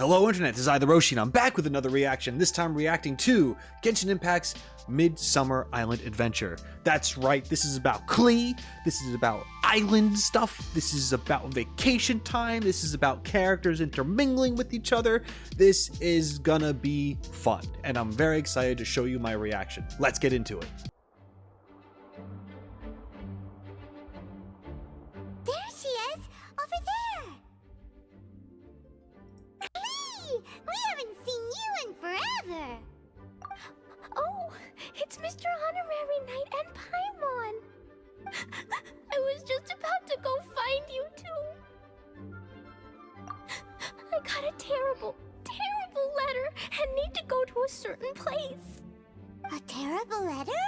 Hello Internet, this is TheRoschi and I'm back with another reaction, this time reacting to Genshin Impact's Midsummer Island Adventure. That's right, this is about Klee, this is about island stuff, this is about vacation time, this is about characters intermingling with each other. This is gonna be fun, and I'm very excited to show you my reaction. Let's get into it. There she is, over there. Klee, we haven't seen you in forever. Oh, it's Mr. Honorary Knight and Paimon. I was just about to go find you two. I got a terrible letter and need to go to a certain place. A terrible letter?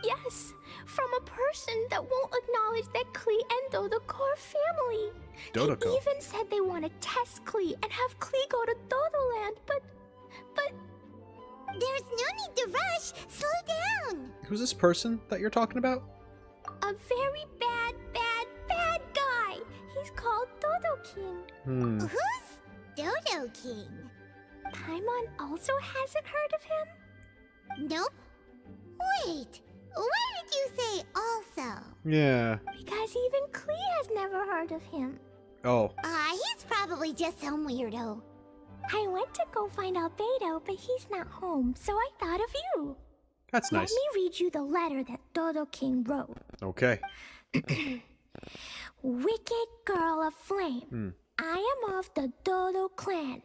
Yes, from a person that won't acknowledge that Klee and Dodoko are family. Dodoko? They even said they want to test Klee and have Klee go to Dodoland, but... There's no need to rush. Slow down. Who's this person that you're talking about? A very bad guy. He's called Dodo King. Who's Dodo King? Paimon also hasn't heard of him? Nope. Wait. Why did you say also? Yeah. Because even Klee has never heard of him. Oh. He's probably just some weirdo. I went to go find Albedo, but he's not home, so I thought of you. That's nice. Let me read you the letter that Dodo King wrote. Okay. Wicked girl of flame. I am of the Dodo clan.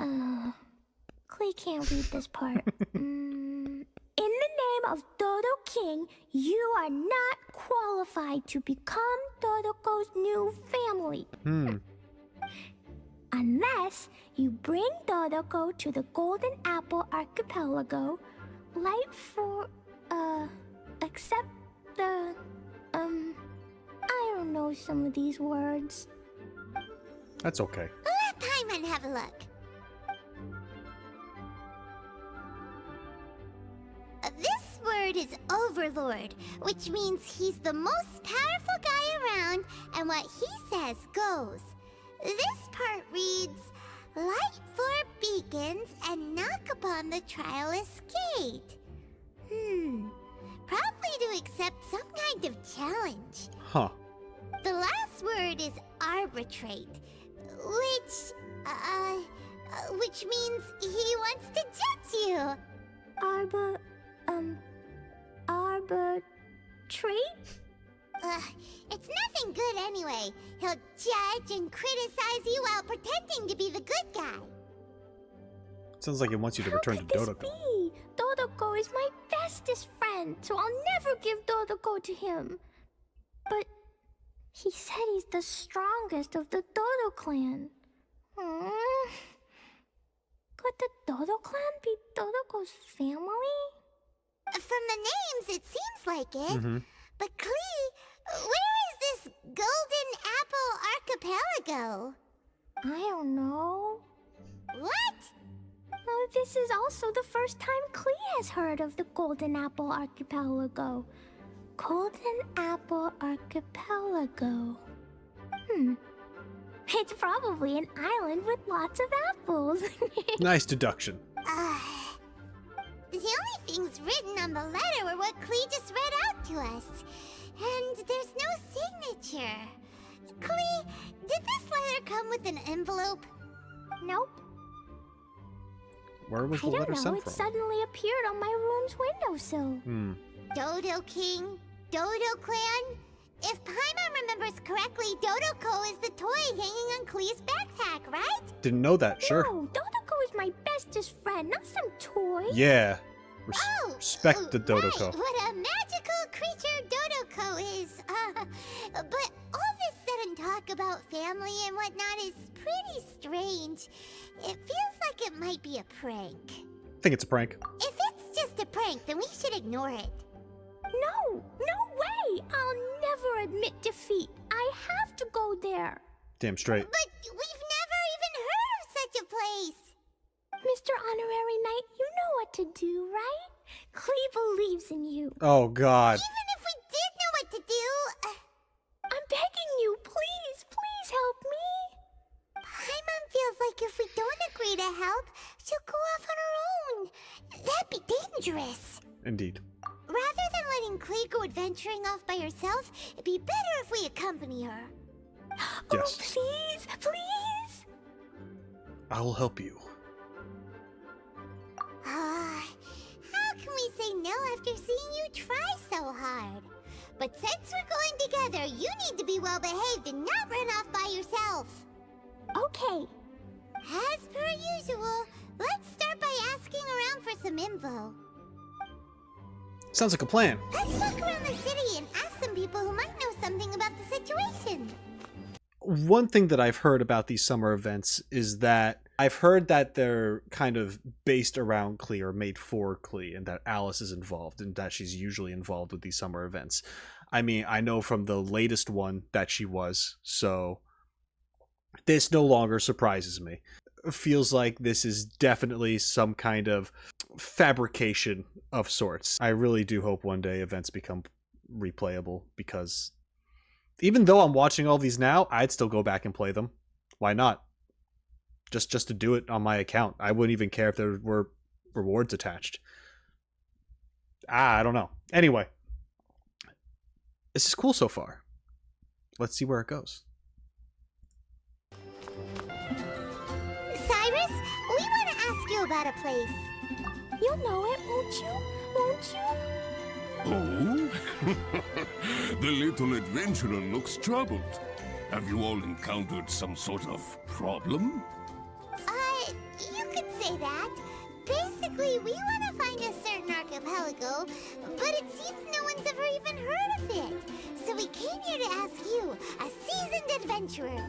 Klee can't read this part. In the name of Dodo King, you are not qualified to become Dodoko's new family. Unless you bring Dodoko to the Golden Apple Archipelago, except the, I don't know some of these words. That's okay. Let Paimon have a look. This word is Overlord, which means he's the most powerful guy around, and what he says goes. This part reads, light four beacons and knock upon the trialist's gate. Probably to accept some kind of challenge. Huh. The last word is arbitrate, which means he wants to judge you. Arbitrate? It's nothing good anyway. He'll judge and criticize you while pretending to be the good guy. Sounds like he wants you to return to Dodoko. How could this be? Dodoko is my bestest friend, so I'll never give Dodoko to him. But he said he's the strongest of the Dodo clan. Could the Dodo clan be Dodoko's family? From the names, it seems like it. But Klee, where is this Golden Apple Archipelago? I don't know. What? This is also the first time Klee has heard of the Golden Apple Archipelago. Golden Apple Archipelago. It's probably an island with lots of apples. Nice deduction. The only things written on the letter were what Klee just read out to us. And there's no signature. Klee, did this letter come with an envelope? Nope. Where was the letter sent from? It suddenly appeared on my room's windowsill. Dodo King, Dodo Clan. If Paimon remembers correctly, Dodoko is the toy hanging on Klee's backpack, right? Didn't know that, sure. No, Dodoko is my bestest friend, not some toy. Yeah. Respect the Dodoko. Right. What a magical creature Dodoko is. But all this sudden talk about family and whatnot is pretty strange. It feels like it might be a prank. I think it's a prank. If it's just a prank, then we should ignore it. No way! I'll never admit defeat. I have to go there. Damn straight. But we've never even heard of such a place. Mr. Honorary Knight, you know what to do, right? Klee believes in you. Oh, God. Even if we did know what to do, I'm begging you, please help me. Paimon feels like if we to help, she'll go off on her own. That'd be dangerous. Indeed. Rather than letting Klee go adventuring off by herself, it'd be better if we accompany her. Yes. Oh, please, please. I will help you. How can we say no after seeing you try so hard? But since we're going together, you need to be well behaved and not run off by yourself. Okay. As per usual, let's start by asking around for some info. Sounds like a plan. Let's look around the city and ask some people who might know something about the situation. One thing that I've heard about these summer events is that I've heard that they're kind of based around Klee or made for Klee, and that Alice is involved and that she's usually involved with these summer events. I mean, I know from the latest one that she was, so this no longer surprises me. It feels like this is definitely some kind of fabrication of sorts. I really do hope one day events become replayable, because even though I'm watching all these now, I'd still go back and play them. Why not? Just to do it on my account. I wouldn't even care if there were rewards attached. I don't know. Anyway, this is cool so far. Let's see where it goes. Cyrus, we want to ask you about a place. You'll know it, won't you? Won't you? Oh? The little adventurer looks troubled. Have you all encountered some sort of problem? You could say that. Basically, we want to find a certain archipelago, but it seems no one's ever even heard of it. So we came here to ask you, a seasoned adventurer.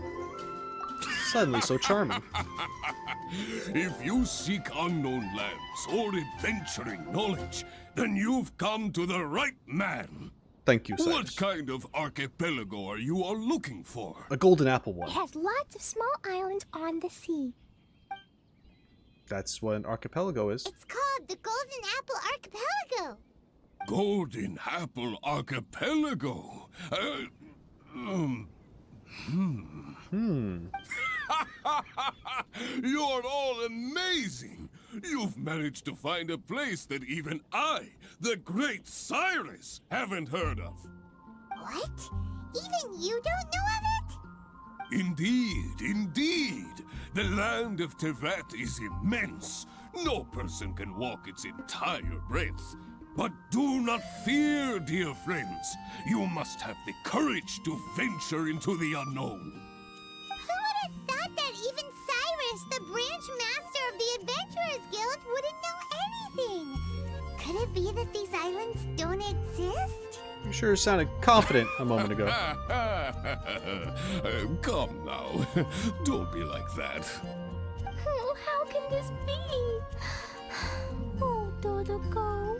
Suddenly so charming. If you seek unknown lands or adventuring knowledge, then you've come to the right man. Thank you, Cyrus. What kind of archipelago are you all looking for? A golden apple one. It has lots of small islands on the sea. That's what an archipelago is. It's called the Golden Apple Archipelago. Golden Apple Archipelago? You're all amazing! You've managed to find a place that even I, the great Cyrus, haven't heard of. What? Even you don't know of it? Indeed, indeed. The land of Teyvat is immense. No person can walk its entire breadth. But do not fear, dear friends. You must have the courage to venture into the unknown. Who would have thought that even Cyrus, the branch master of the Adventurers Guild, wouldn't know anything? Could it be that these islands don't exist? You sure sounded confident a moment ago. Come now. Don't be like that. Oh, how can this be? Oh, Dodoco.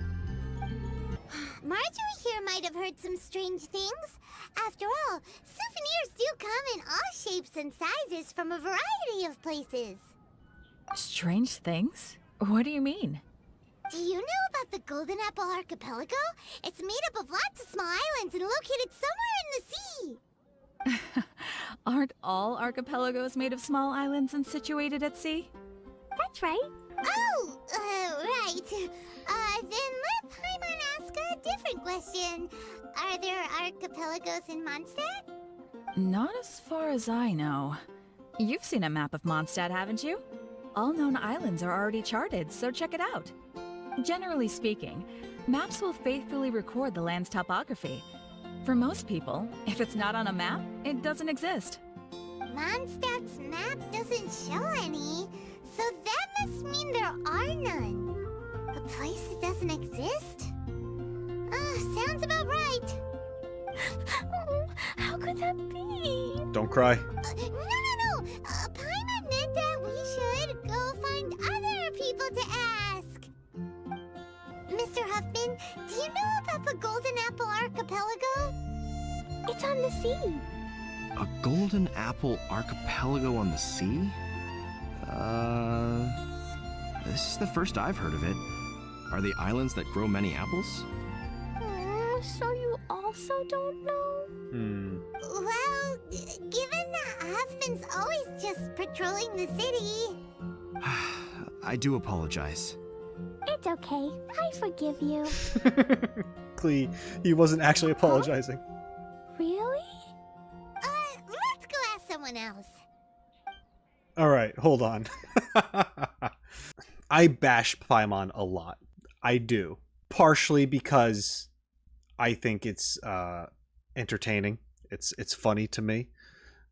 Marjorie here might have heard some strange things. After all, souvenirs do come in all shapes and sizes from a variety of places. Strange things? What do you mean? Do you know about the Golden Apple Archipelago? It's made up of lots of small islands and located somewhere in the sea. Aren't all archipelagos made of small islands and situated at sea? That's right. Oh, right. Then let Paimon ask a different question. Are there archipelagos in Mondstadt? Not as far as I know. You've seen a map of Mondstadt, haven't you? All known islands are already charted, so check it out. Generally speaking, maps will faithfully record the land's topography. For most people, if it's not on a map, it doesn't exist. Mondstadt's map doesn't show any, so that must mean there are none. A place that doesn't exist? Sounds about right. Oh, how could that be? Don't cry. No. Paimon meant that we should go find other people to ask. Mr. Huffman, do you know about the Golden Apple Archipelago? It's on the sea. A golden apple archipelago on the sea? This is the first I've heard of it. Are the islands that grow many apples? So you also don't know? Well, given that Huffman's always just patrolling the city... I do apologize. It's okay. I forgive you. Klee, he wasn't actually apologizing. Really? Let's go ask someone else. All right, hold on. I bash Paimon a lot. I do. Partially because I think it's entertaining. It's funny to me.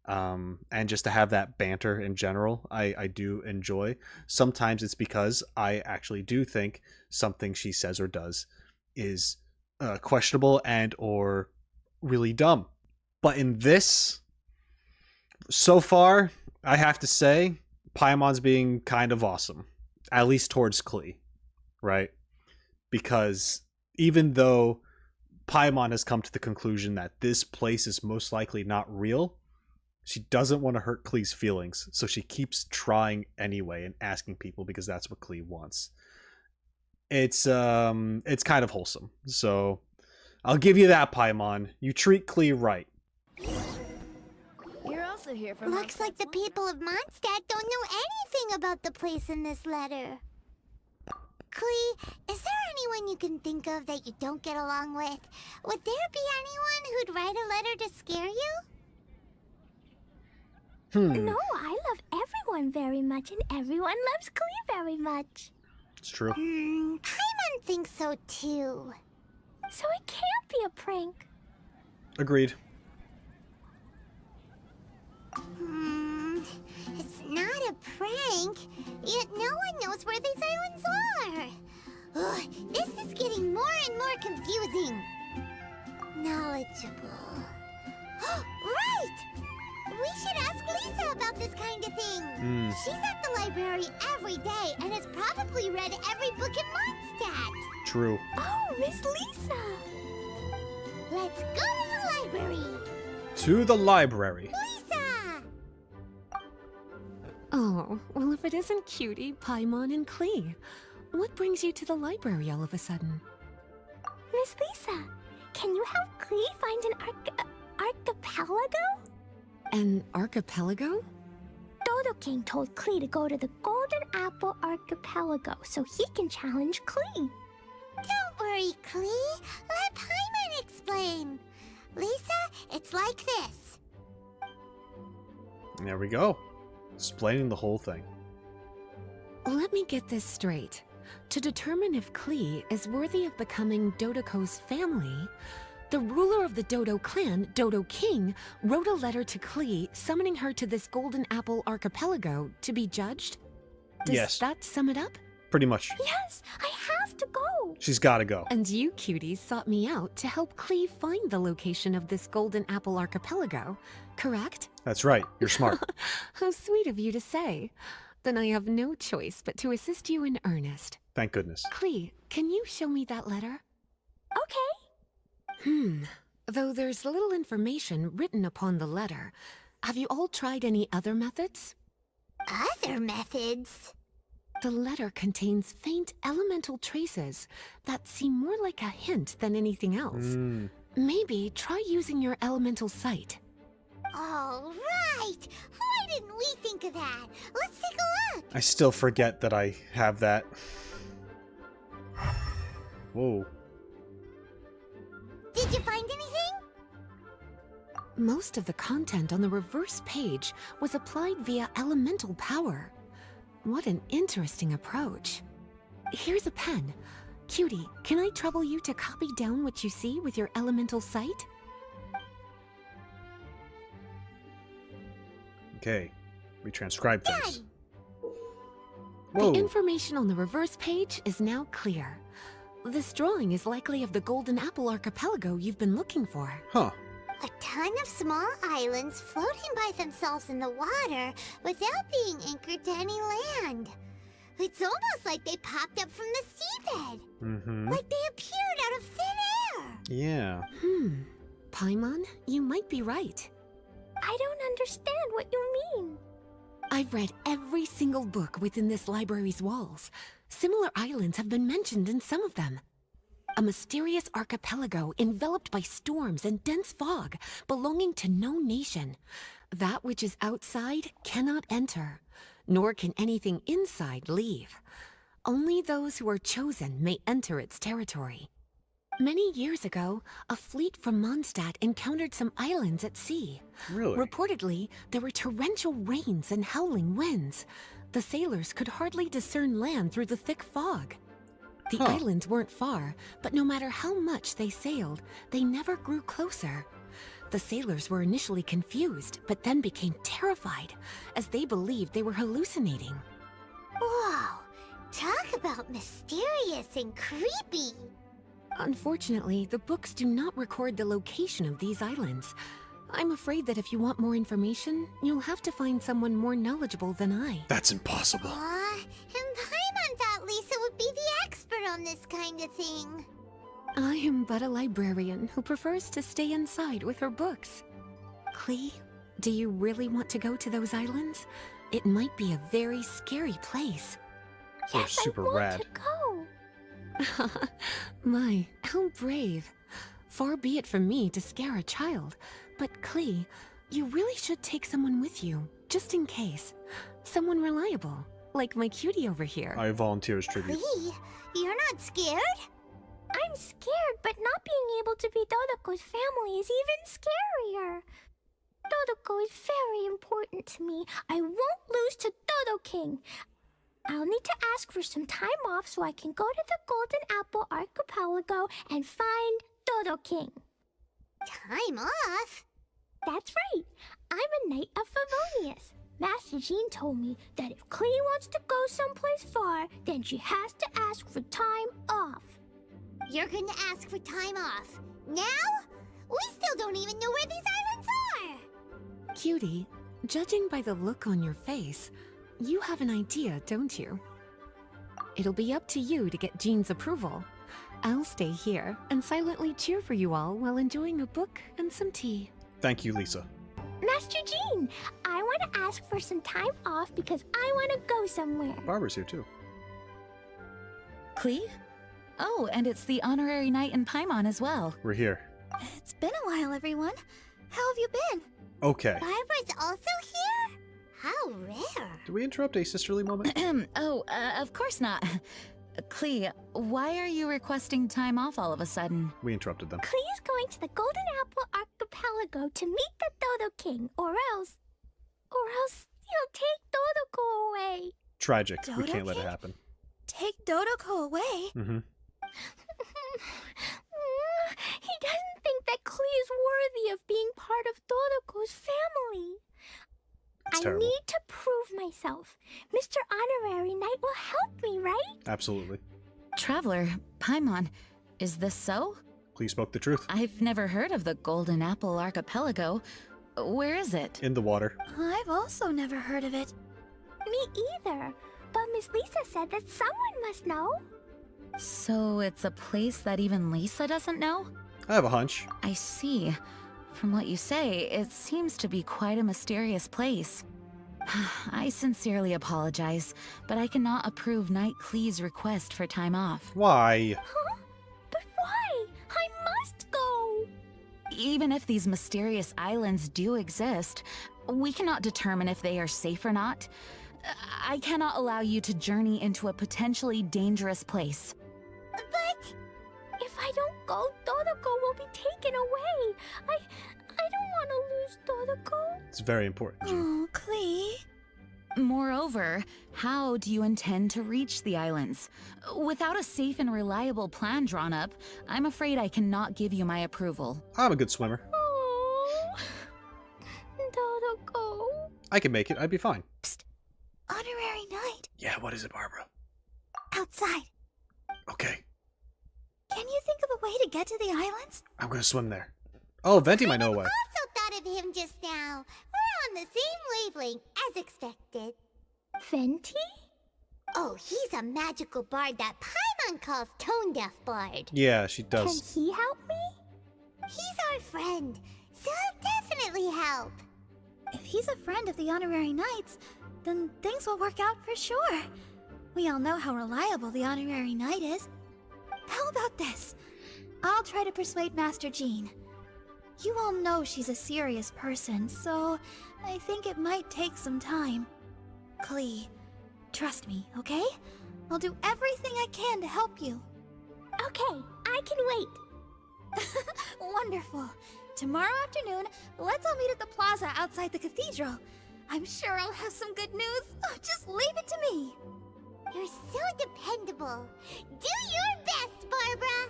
And just to have that banter in general, I do enjoy. Sometimes it's because I actually do think something she says or does is questionable and or really dumb. But in this, so far, I have to say, Paimon's being kind of awesome. At least towards Klee, right? Because even though Paimon has come to the conclusion that this place is most likely not real, she doesn't want to hurt Klee's feelings, so she keeps trying anyway and asking people because that's what Klee wants. It's kind of wholesome. So I'll give you that, Paimon. You treat Klee right. You're also here from Looks like the people of Mondstadt don't know anything about the place in this letter. Klee, is there anyone you can think of that you don't get along with? Would there be anyone who'd write a letter to scare you? No, I love everyone very much, and everyone loves Klee very much. It's true. Paimon thinks so too. So it can't be a prank. Agreed. It's not a prank, yet no one knows where these islands are. Ugh, this is getting more and more confusing. Knowledgeable. Right! We should ask Lisa about this kind of thing. She's at the library every day and has probably read every book in Mondstadt. True. Oh, Miss Lisa! Let's go to the library. To the library. Lisa! Oh, well, if it isn't Cutie, Paimon, and Klee, what brings you to the library all of a sudden? Miss Lisa, can you help Klee find an archipelago? An archipelago? Dodo King told Klee to go to the Golden Apple Archipelago so he can challenge Klee. Don't worry, Klee. Let Paimon explain. Lisa, it's like this. There we go. Explaining the whole thing. Let me get this straight. To determine if Klee is worthy of becoming Dodoko's family, the ruler of the Dodo clan, Dodo King, wrote a letter to Klee summoning her to this Golden Apple Archipelago to be judged? Does Yes. that sum it up? Pretty much. Yes, I have to go. She's gotta go. And you cuties sought me out to help Klee find the location of this Golden Apple Archipelago, correct? That's right. You're smart. How sweet of you to say. Then I have no choice but to assist you in earnest. Thank goodness. Klee, can you show me that letter? Okay. Though there's little information written upon the letter, have you all tried any other methods? Other methods? The letter contains faint elemental traces that seem more like a hint than anything else. Maybe try using your elemental sight. All right. Why didn't we think of that? Let's take a look. I still forget that I have that. Whoa. Did you find anything? Most of the content on the reverse page was applied via elemental power. What an interesting approach. Here's a pen. Cutie, can I trouble you to copy down what you see with your elemental sight? Okay. We transcribe things. Done. Whoa. The information on the reverse page is now clear. This drawing is likely of the Golden Apple Archipelago you've been looking for. Huh. A ton of small islands floating by themselves in the water without being anchored to any land. It's almost like they popped up from the seabed. Like they appeared out of thin air. Yeah. Paimon, you might be right. I don't understand what you mean. I've read every single book within this library's walls. Similar islands have been mentioned in some of them. A mysterious archipelago enveloped by storms and dense fog, belonging to no nation. That which is outside cannot enter. nor can anything inside leave. Only those who are chosen may enter its territory. Many years ago, a fleet from Mondstadt encountered some islands at sea. Really? Reportedly, there were torrential rains and howling winds. The sailors could hardly discern land through the thick fog. The Huh. islands weren't far, but no matter how much they sailed, they never grew closer. The sailors were initially confused, but then became terrified, as they believed they were hallucinating. Whoa! Talk about mysterious and creepy! Unfortunately, the books do not record the location of these islands. I'm afraid that if you want more information, you'll have to find someone more knowledgeable than I. That's impossible. And Paimon thought Lisa would be the expert on this kind of thing. I am but a librarian who prefers to stay inside with her books. Klee, do you really want to go to those islands? It might be a very scary place. They're Yes, super I want rad. to go. My, how brave. Far be it from me to scare a child, but Klee, you really should take someone with you, just in case. Someone reliable, like my cutie over here. I volunteer as tribute. Lee, you're not scared? I'm scared, but not being able to be Dodoko's family is even scarier. Dodoko is very important to me. I won't lose to Dodo King. I'll need to ask for some time off so I can go to the Golden Apple Archipelago and find Dodo King. Time off? That's right. I'm a Knight of Favonius. Master Jean told me that if Klee wants to go someplace far, then she has to ask for time off. You're gonna ask for time off? Now? We still don't even know where these islands are! Cutie, judging by the look on your face, you have an idea, don't you? It'll be up to you to get Jean's approval. I'll stay here and silently cheer for you all while enjoying a book and some tea. Thank you, Lisa. Master Jean, I want to ask for some time off because I want to go somewhere. Barbara's here too. Klee? Oh, and it's the honorary knight in Paimon as well. We're here. It's been a while, everyone. How have you been? Okay. Barbara's also here? How rare. Did we interrupt a sisterly moment? Of course not. Klee, why are you requesting time off all of a sudden? We interrupted them. Klee's going to the Golden Apple Archipelago to meet the Dodo King, or else he'll take Dodoko away. Tragic. We Dodo can't let it King? happen. Take Dodoko away? Mm-hmm. He doesn't think that Klee is worthy of being part of Dodoko's family. It's I terrible. need to prove myself. Mr. Honorary Knight will help me, right? Absolutely. Traveler, Paimon, is this so? Please spoke the truth. I've never heard of the Golden Apple Archipelago. Where is it? In the water. I've also never heard of it. Me either. But Miss Lisa said that someone must know. So it's a place that even Lisa doesn't know? I have a hunch. I see. From what you say, it seems to be quite a mysterious place. I sincerely apologize, but I cannot approve Knight Klee's request for time off. Why? Huh? But why? I must go. Even if these mysterious islands do exist, we cannot determine if they are safe or not. I cannot allow you to journey into a potentially dangerous place. But if I don't go, Dodoko will be taken away. I don't want to lose Dodoko. It's very important, Jean. Oh, Klee. Moreover, how do you intend to reach the islands? Without a safe and reliable plan drawn up, I'm afraid I cannot give you my approval. I'm a good swimmer. Oh, Dodoko. I can make it. I'd be fine. Honorary Knight, Yeah, what is it, Barbara? outside. Okay. Can you think of a way to get to the islands? I'm gonna swim there. Oh, Venti might know a way. also thought of him just now. We're on the same wavelength as expected. Venti? Oh, he's a magical bard that Paimon calls Tone Deaf Bard. Yeah, she Can does. he help me? He's our friend, so he'll definitely help. If he's a friend of the Honorary Knights, then things will work out for sure. We all know how reliable the Honorary Knight is. How about this? I'll try to persuade Master Jean. You all know she's a serious person, so I think it might take some time. Klee, trust me, okay? I'll do everything I can to help you. Okay, I can wait. Wonderful. Tomorrow afternoon, let's all meet at the plaza outside the cathedral. I'm sure I'll have some good news. Oh, just leave it to me. You're so dependable. Do your best, Barbara.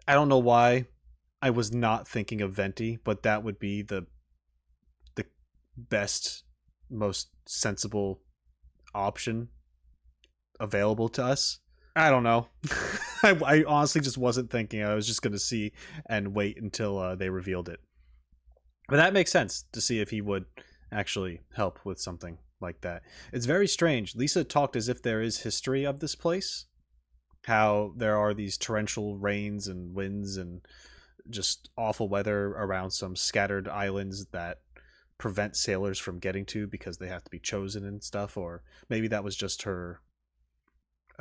I don't know why I was not thinking of Venti, but that would be the best, most sensible option available to us. I don't know. I honestly just wasn't thinking. I was just going to see and wait until they revealed it. But that makes sense to see if he would actually help with something like that. It's very strange. Lisa talked as if there is history of this place. How there are these torrential rains and winds and just awful weather around some scattered islands that prevent sailors from getting to because they have to be chosen and stuff. Or maybe that was just her...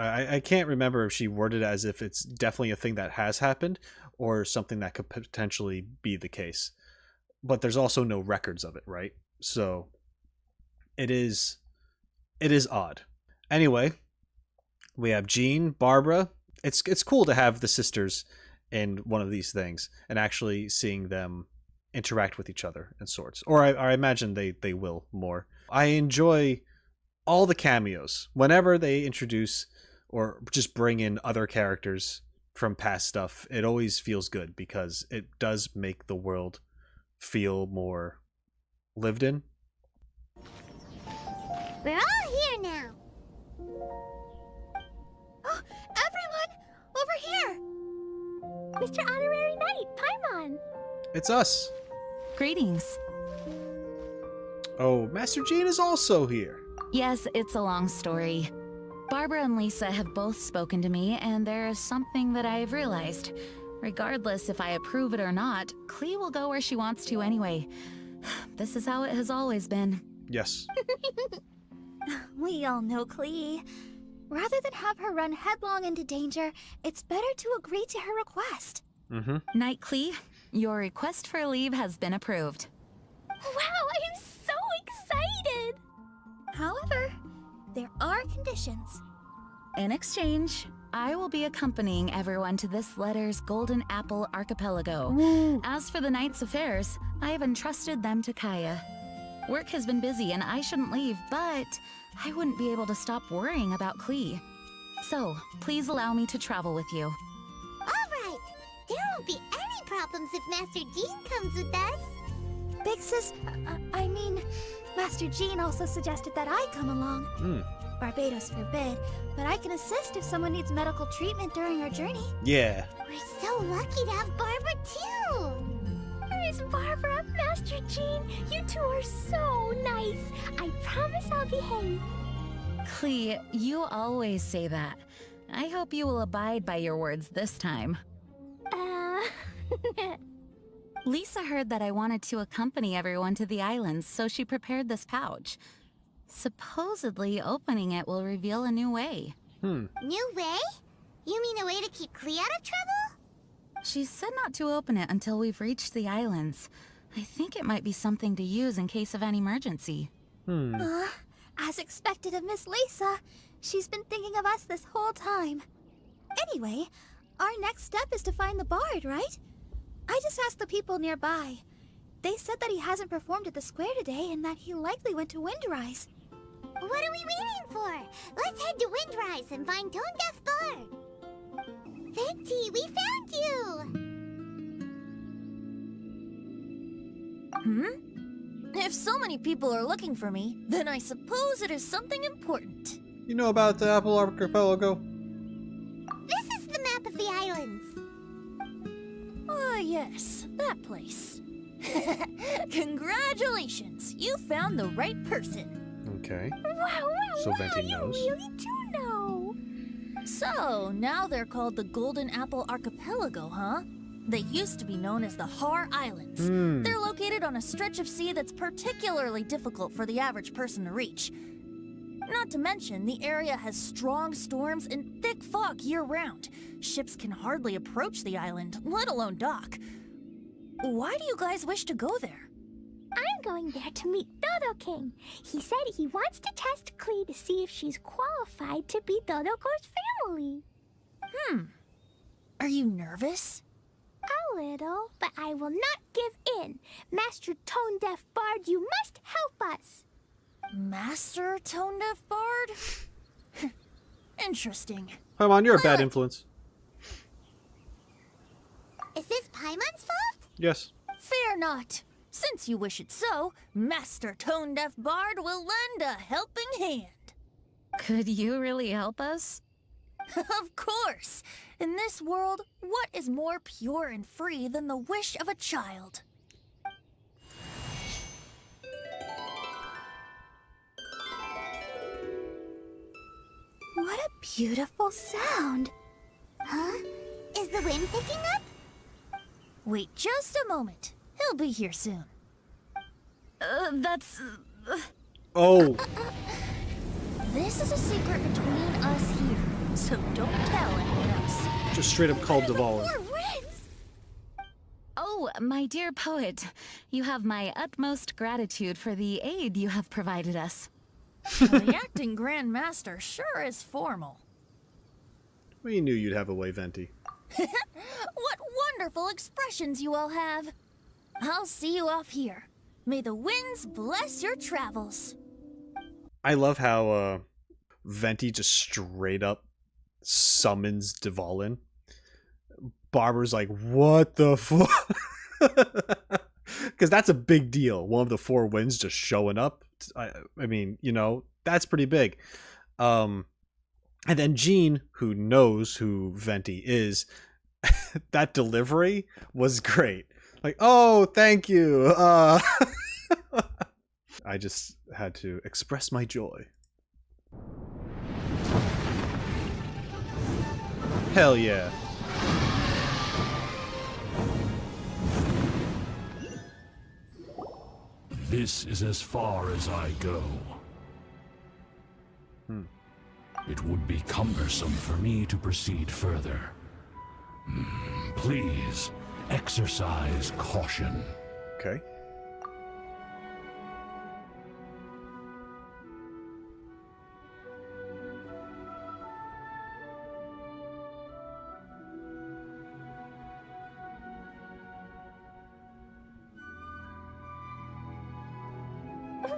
I can't remember if she worded it as if it's definitely a thing that has happened or something that could potentially be the case. But there's also no records of it, right? So it is odd. Anyway, we have Jean, Barbara. It's cool to have the sisters in one of these things and actually seeing them interact with each other in sorts. Or I imagine they will more. I enjoy all the cameos whenever they introduce or just bring in other characters from past stuff. It always feels good because it does make the world feel more lived in. We're all here now. Oh, everyone! Over here! Mr. Honorary Knight, Paimon! It's us. Greetings. Oh, Master Jean is also here. Yes, it's a long story. Barbara and Lisa have both spoken to me, and there is something that I have realized. Regardless if I approve it or not, Klee will go where she wants to anyway. This is how it has always been. Yes. We all know Klee. Rather than have her run headlong into danger, it's better to agree to her request. Mm-hmm. Knight Klee, your request for leave has been approved. Wow, I'm so excited! However, there are conditions. In exchange, I will be accompanying everyone to this letter's Golden Apple Archipelago. As for the Knight's affairs, I have entrusted them to Kaya. Work has been busy and I shouldn't leave, but I wouldn't be able to stop worrying about Klee. So, please allow me to travel with you. Alright! There won't be any problems if Master Jean comes with us. Big Sis, I mean, Master Jean also suggested that I come along. Barbados forbid, but I can assist if someone needs medical treatment during our journey. Yeah. We're so lucky to have Barbara too! Miss Barbara, Master Jean, you two are so nice. I promise I'll behave. Klee, you always say that. I hope you will abide by your words this time. Lisa heard that I wanted to accompany everyone to the islands, so she prepared this pouch. Supposedly, opening it will reveal a new way. New way? You mean a way to keep Klee out of trouble? She said not to open it until we've reached the islands. I think it might be something to use in case of an emergency. As expected of Miss Lisa, she's been thinking of us this whole time. Anyway, our next step is to find the bard, right? I just asked the people nearby. They said that he hasn't performed at the square today and that he likely went to Windrise. What are we waiting for? Let's head to Windrise and find Tone Deaf Bard. Venti, we found you! If so many people are looking for me, then I suppose it is something important. You know about the Apple Archipelago? This is the map of the islands. Ah, yes, that place. Congratulations, you found the right person. Okay. Wow, So Venti knows. You really do know. So, now they're called the Golden Apple Archipelago, huh? They used to be known as the Har Islands. They're located on a stretch of sea that's particularly difficult for the average person to reach. Not to mention, the area has strong storms and thick fog year-round. Ships can hardly approach the island, let alone dock. Why do you guys wish to go there? I'm going there to meet Dodo King. He said he wants to test Klee to see if she's qualified to be Dodoko's family. Are you nervous? A little, but I will not give in. Master Tone Deaf Bard, you must help us. Master Tone Deaf Bard? Interesting. Paimon, you're a bad influence. Is this Paimon's fault? Yes. Fear not. Since you wish it so, Master Tone Deaf Bard will lend a helping hand. Could you really help us? Of course! In this world, what is more pure and free than the wish of a child? What a beautiful sound. Huh? Is the wind picking up? Wait just a moment. He'll be here soon. Oh. This is a secret between us here, so don't tell anyone else. Just straight up called Dvalin. More winds! Oh, my dear poet, you have my utmost gratitude for the aid you have provided us. The acting Grand Master sure is formal. We knew you'd have a way, Venti. What wonderful expressions you all have. I'll see you off here. May the winds bless your travels. I love how Venti just straight up summons Dvalin. Barber's like, what the fuck? Because that's a big deal. One of the four winds just showing up. I mean, you know, that's pretty big. And then Jean, who knows who Venti is, that delivery was great. Like, oh, thank you. I just had to express my joy. Hell yeah. This is as far as I go. It would be cumbersome for me to proceed further. Please, exercise caution. Okay.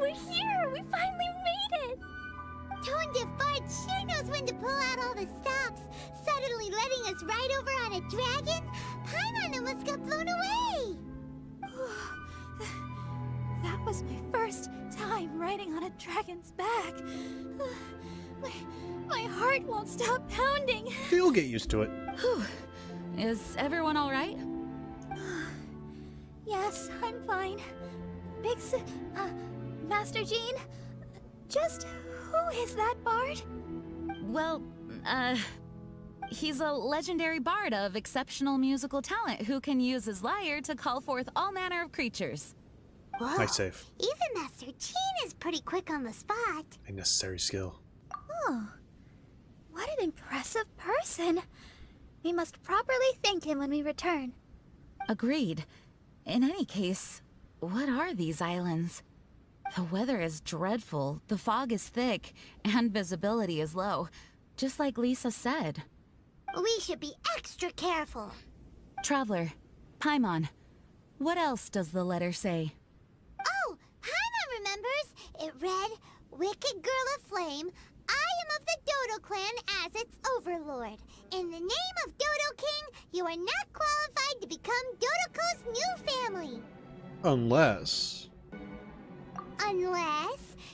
We're here! We finally made it! Tone Deaf Bard sure knows when to pull out all the stops. Suddenly letting us ride over on a dragon? Paimon almost got blown away! That was my first time riding on a dragon's back. My heart won't stop pounding. You'll get used to it. Whew. Is everyone all right? Yes, I'm fine. Master Jean, just who is that bard? Well, he's a legendary bard of exceptional musical talent who can use his lyre to call forth all manner of creatures. Whoa. Nice save. Even Master Jean is pretty quick on the spot. A necessary skill. Oh, what an impressive person. We must properly thank him when we return. Agreed. In any case, what are these islands? The weather is dreadful, the fog is thick, and visibility is low, just like Lisa said. We should be extra careful. Traveler, Paimon, what else does the letter say? Oh, Paimon remembers. It read, Wicked Girl of Flame, I am of the Dodo clan as its overlord. In the name of Dodo King, you are not qualified to become Dodoko's new family. Unless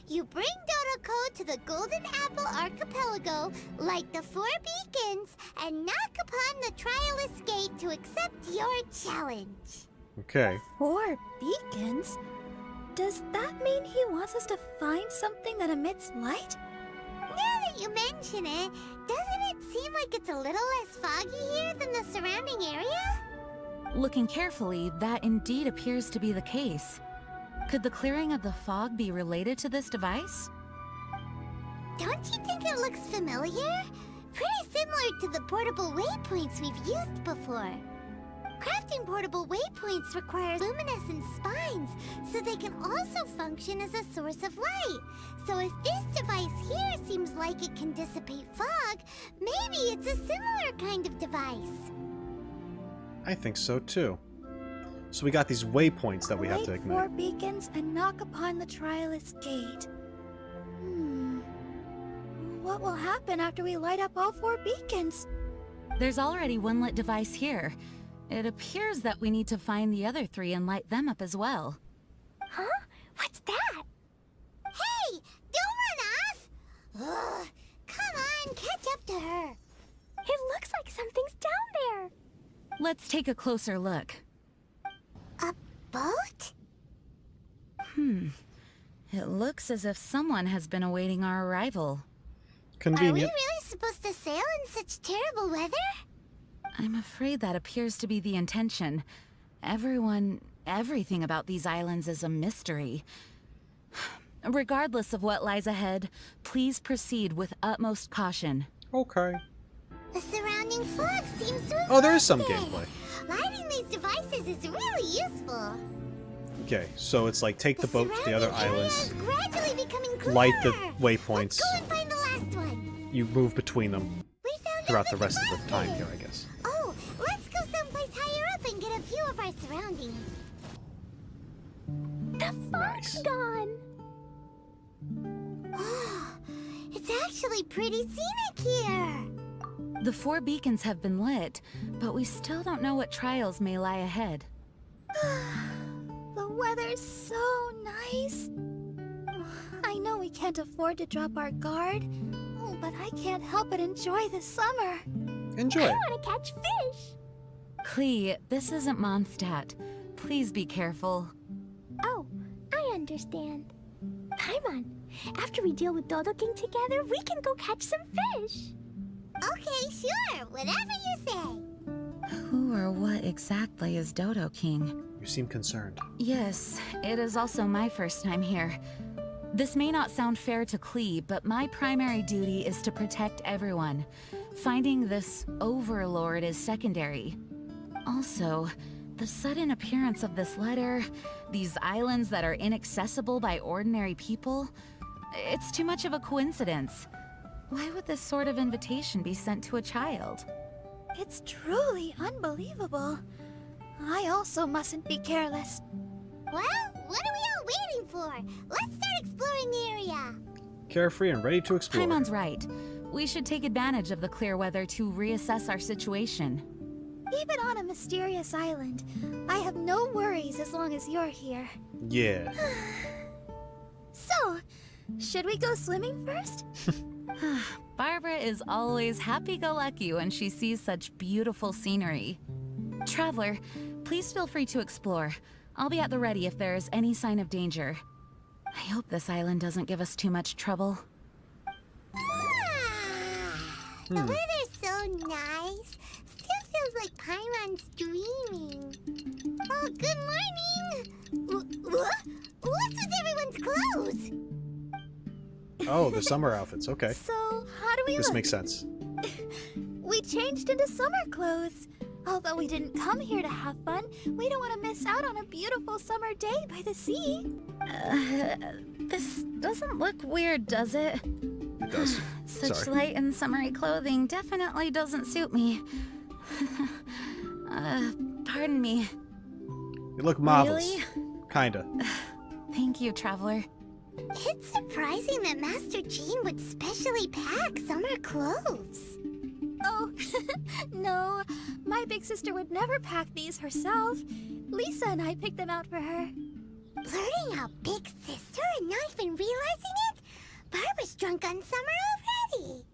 you bring Dodoko to the Golden Apple Archipelago, light the 4 beacons, and knock upon the Trialist Gate to accept your challenge. Okay. 4 beacons? Does that mean he wants us to find something that emits light? Now that you mention it, doesn't it seem like it's a little less foggy here than the surrounding area? Looking carefully, that indeed appears to be the case. Could the clearing of the fog be related to this device? Don't you think it looks familiar? Pretty similar to the portable waypoints we've used before. Crafting portable waypoints requires luminescent spines, so they can also function as a source of light. So if this device here seems like it can dissipate fog, maybe it's a similar kind of device. I think so too. So we got these waypoints that we have to Light ignite. 4 beacons and knock upon the Trialist Gate. What will happen after we light up all 4 beacons? There's already one lit device here. It appears that we need to find the other 3 and light them up as well. Huh? What's that? Hey! Don't run off! Ugh, come on, catch up to her. It looks like something's down there. Let's take a closer look. A boat? It looks as if someone has been awaiting our arrival. Are we Convenient. really supposed to sail in such terrible weather? I'm afraid that appears to be the intention. Everything about these islands is a mystery. Regardless of what lies ahead, please proceed with utmost caution. Okay. The surrounding fog seems to have Oh, there is some melted. gameplay. Lighting these devices is really useful. Okay, so it's like take the boat to the other surrounding area islands, is gradually becoming clearer. light the Let's waypoints, go and find the last one. you move between them We found throughout out the rest of the devices. time here, I guess. Oh, let's go someplace higher up and get a view of our surroundings. The fog's Nice. gone. It's actually pretty scenic here. The 4 beacons have been lit, but we still don't know what trials may lie ahead. The weather's so nice. I know we can't afford to drop our guard, but I can't help but enjoy the summer. Enjoy. I want to catch fish. Klee, this isn't Mondstadt. Please be careful. Oh, I understand. Paimon, after we deal with Dodo King together, we can go catch some fish. Okay, sure, whatever you say. Who or what exactly is Dodo King? You seem concerned. Yes, it is also my first time here. This may not sound fair to Klee, but my primary duty is to protect everyone. Finding this overlord is secondary. Also, the sudden appearance of this letter, these islands that are inaccessible by ordinary people, it's too much of a coincidence. Why would this sort of invitation be sent to a child? It's truly unbelievable. I also mustn't be careless. Well, what are we all waiting for? Let's start exploring the area. Carefree and ready to explore. Paimon's right. We should take advantage of the clear weather to reassess our situation. Even on a mysterious island, I have no worries as long as you're here. Yeah. So, should we go swimming first? Barbara is always happy-go-lucky when she sees such beautiful scenery. Traveler, please feel free to explore. I'll be at the ready if there is any sign of danger. I hope this island doesn't give us too much trouble. The weather's so nice. Still feels like Paimon's dreaming. Oh, good morning. What's with everyone's clothes? Oh, the summer outfits. Okay. So, how do we This look? makes sense. We changed into summer clothes. Although we didn't come here to have fun, we don't want to miss out on a beautiful summer day by the sea. This doesn't look weird, does it? It does. Such Sorry. light and summery clothing definitely doesn't suit me. Pardon me. You look marvelous. Really? Kinda. Thank you, Traveler. It's surprising that Master Jean would specially pack summer clothes. Oh, no. My big sister would never pack these herself. Lisa and I picked them out for her. Blurting out big sister and not even realizing it? Barbara's drunk on summer already.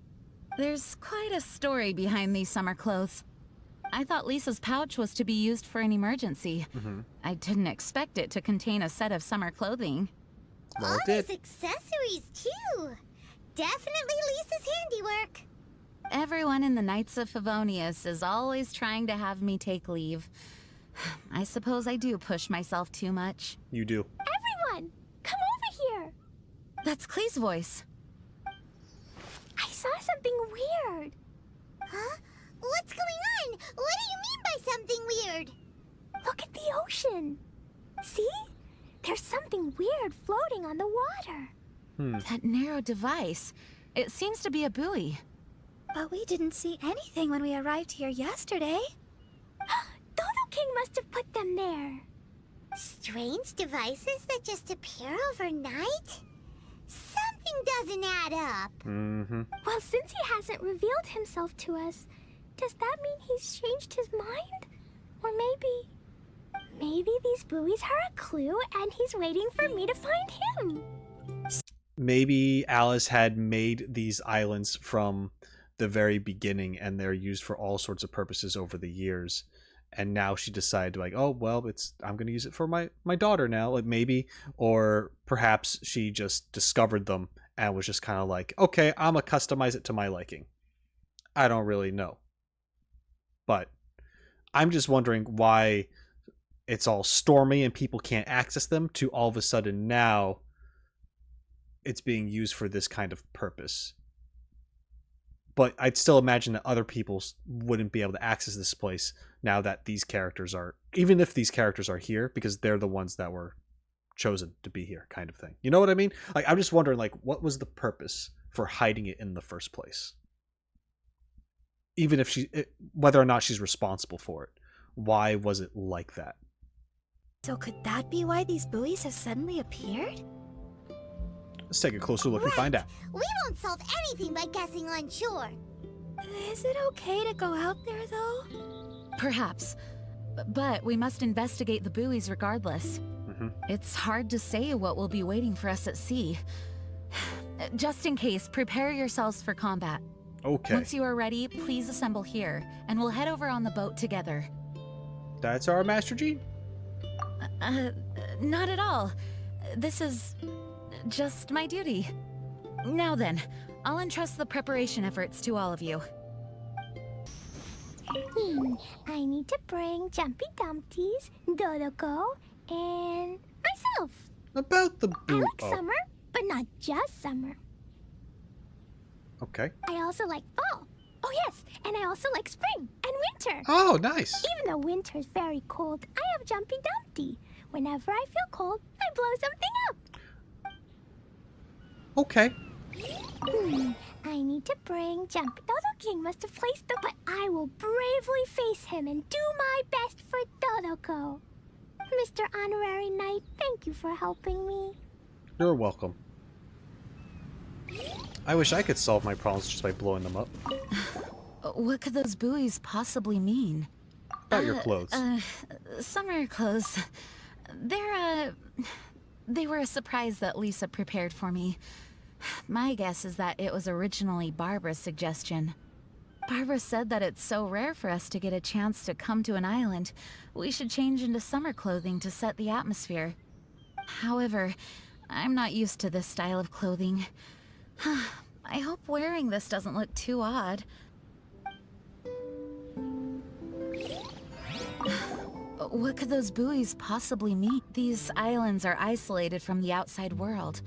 There's quite a story behind these summer clothes. I thought Lisa's pouch was to be used for an emergency. I didn't expect it to contain a set of summer clothing. Well, All it did. these accessories, too. Definitely Lisa's handiwork. Everyone in the Knights of Favonius is always trying to have me take leave. I suppose I do push myself too much. You do. Everyone, come over here. That's Klee's voice. I saw something weird. Huh? What's going on? What do you mean by try something weird. Look at the ocean. See? There's something weird floating on the water. That narrow device. It seems to be a buoy. But we didn't see anything when we arrived here yesterday. Dodo King must have put them there. Strange devices that just appear overnight? Something doesn't add up. Well, since he hasn't revealed himself to us, does that mean he's changed his mind? Or maybe these buoys are a clue and he's waiting for me to find him. Maybe Alice had made these islands from the very beginning and they're used for all sorts of purposes over the years. And now she decided, like, oh, well, I'm going to use it for my daughter now, like maybe. Or perhaps she just discovered them and was just kind of like, okay, I'm going to customize it to my liking. I don't really know. But I'm just wondering why it's all stormy and people can't access them to all of a sudden now it's being used for this kind of purpose. But I'd still imagine that other people wouldn't be able to access this place now that these characters are, even if these characters are here, because they're the ones that were chosen to be here, kind of thing. You know what I mean? Like, I'm just wondering, like, what was the purpose for hiding it in the first place? Even if whether or not she's responsible for it, why was it like that? So could that be why these buoys have suddenly appeared? Let's take a closer look and find out. We won't solve anything by guessing on shore. Is it okay to go out there, though? Perhaps. But we must investigate the buoys regardless. It's hard to say what will be waiting for us at sea. Just in case, prepare yourselves for combat. Okay. Once you are ready, please assemble here, and we'll head over on the boat together. That's our Master G? Not at all. This is just my duty. Now then, I'll entrust the preparation efforts to all of you. I need to bring Jumpy Dumpties, Dodoko, and myself. About the I like summer, but not just summer. Okay. I also like fall. Oh yes, and I also like spring and winter. Oh, nice. Even though winter's very cold, I have Jumpy Dumpty. Whenever I feel cold, I blow something up. Okay. I need to bring Jumpy. Dodo King must have placed them, but I will bravely face him and do my best for Dodoko. Mr. Honorary Knight, thank you for helping me. You're welcome. I wish I could solve my problems just by blowing them up. What could those buoys possibly mean? About your clothes. Summer clothes. They were a surprise that Lisa prepared for me. My guess is that it was originally Barbara's suggestion. Barbara said that it's so rare for us to get a chance to come to an island, we should change into summer clothing to set the atmosphere. However, I'm not used to this style of clothing. I hope wearing this doesn't look too odd. What could those buoys possibly mean? These islands are isolated from the outside world,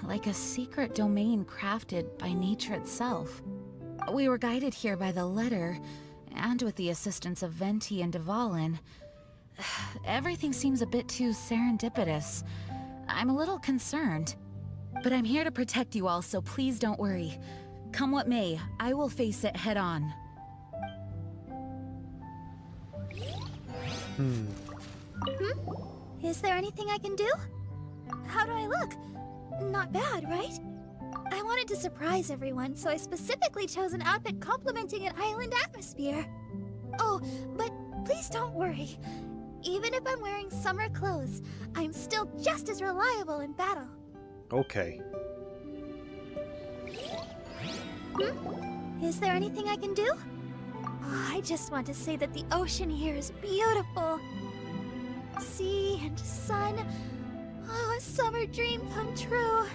like a secret domain crafted by nature itself. We were guided here by the letter, and with the assistance of Venti and Dvalin. Everything seems a bit too serendipitous. I'm a little concerned. But I'm here to protect you all, so please don't worry. Come what may, I will face it head on. Is there anything I can do? How do I look? Not bad, right? I wanted to surprise everyone, so I specifically chose an outfit complementing an island atmosphere. Oh, but please don't worry. Even if I'm wearing summer clothes, I'm still just as reliable in battle. Okay. Is there anything I can do? Oh, I just want to say that the ocean here is beautiful. Sea and sun. Oh, a summer dream come true.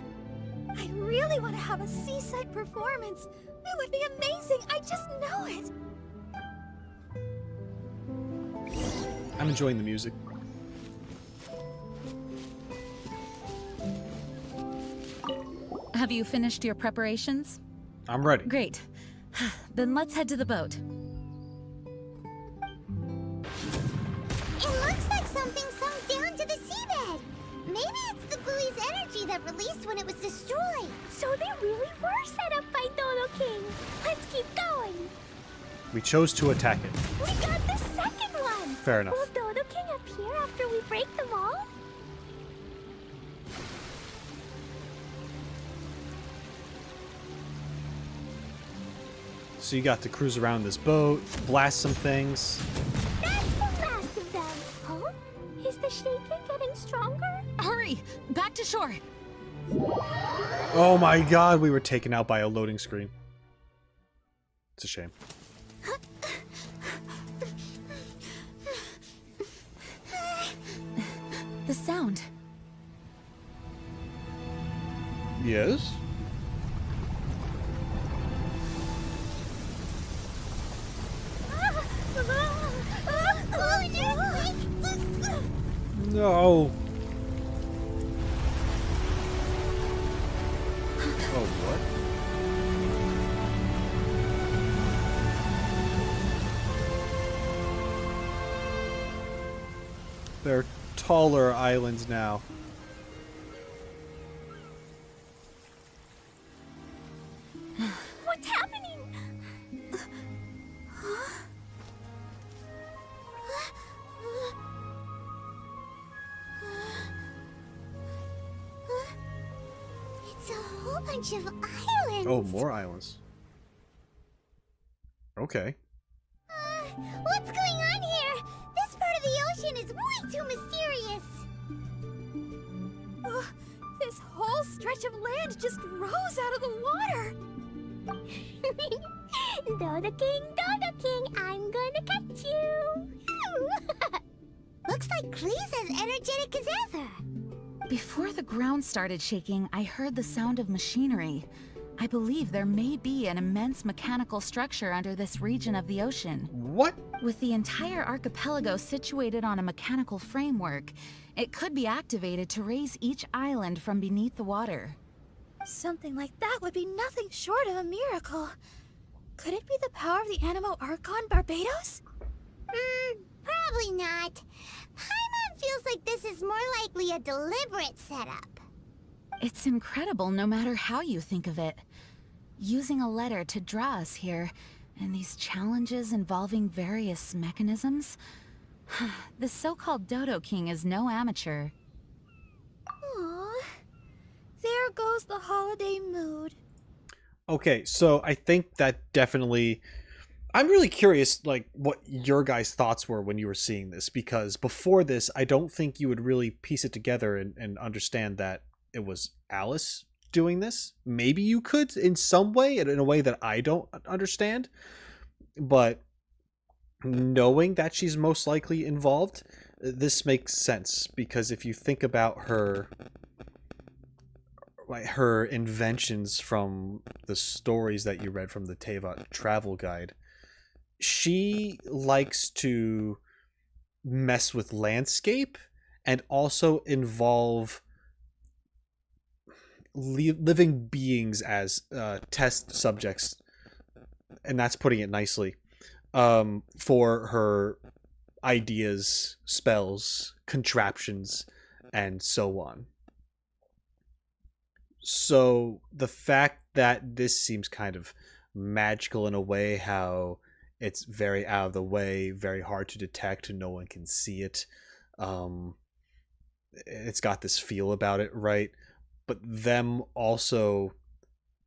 I really want to have a seaside performance. It would be amazing. I just know it. I'm enjoying the music. Have you finished your preparations? I'm ready. Great. Then let's head to the boat. was destroyed. So they really were set up by Dodo King. Let's keep going. We chose to attack it. We got the second one. Fair enough. Will Dodo King appear after we break them all? So you got to cruise around this boat, blast some things. That's the last of them. Huh? Is the shaking getting stronger? Hurry! Back to shore! Oh my god, we were taken out by a loading screen. It's a shame. The sound. Yes? No. Oh, what? They're taller islands now. What's happening? It's a whole bunch of islands. Oh, more islands. Okay. What's going on here? This part of the ocean is way too mysterious. This whole stretch of land just rose out of the water. Dodo King, I'm gonna catch you. Looks like Klee's as energetic as ever. Before the ground started shaking, I heard the sound of machinery. I believe there may be an immense mechanical structure under this region of the ocean. What? With the entire archipelago situated on a mechanical framework, it could be activated to raise each island from beneath the water. Something like that would be nothing short of a miracle. Could it be the power of the Animo Archon Barbados? Probably not. Paimon feels like this is more likely a deliberate setup. It's incredible no matter how you think of it. Using a letter to draw us here, and these challenges involving various mechanisms. The so-called Dodo King is no amateur. Aww. There goes the holiday mood. Okay, so I think that definitely... I'm really curious, like, what your guys' thoughts were when you were seeing this, because before this, I don't think you would really piece it together and understand that it was Alice doing this. Maybe you could in some way, in a way that I don't understand, but knowing that she's most likely involved, this makes sense, because if you think about her inventions from the stories that you read from the Teyvat travel guide, she likes to mess with landscape and also involve living beings as test subjects, and that's putting it nicely, for her ideas, spells, contraptions, and so on. So the fact that this seems kind of magical in a way, how it's very out of the way, very hard to detect, and no one can see it. It's got this feel about it, right? But them also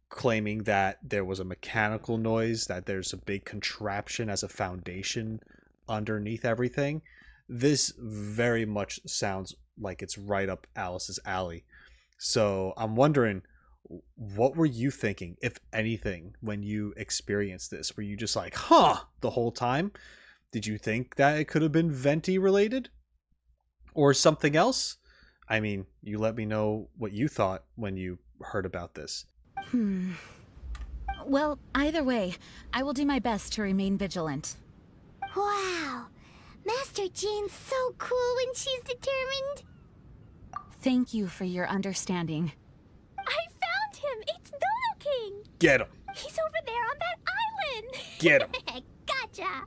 claiming that there was a mechanical noise, that there's a big contraption as a foundation underneath everything. This very much sounds like it's right up Alice's alley. So I'm wondering, what were you thinking, if anything, when you experienced this? Were you just like, huh, the whole time? Did you think that it could have been Venti related? Or something else? I mean, you let me know what you thought when you heard about this. Well, either way, I will do my best to remain vigilant. Wow. Master Jean's so cool when she's determined. Thank you for your understanding. I found him! It's Dodo King! Get him! He's over there on that island! Get him! Gotcha!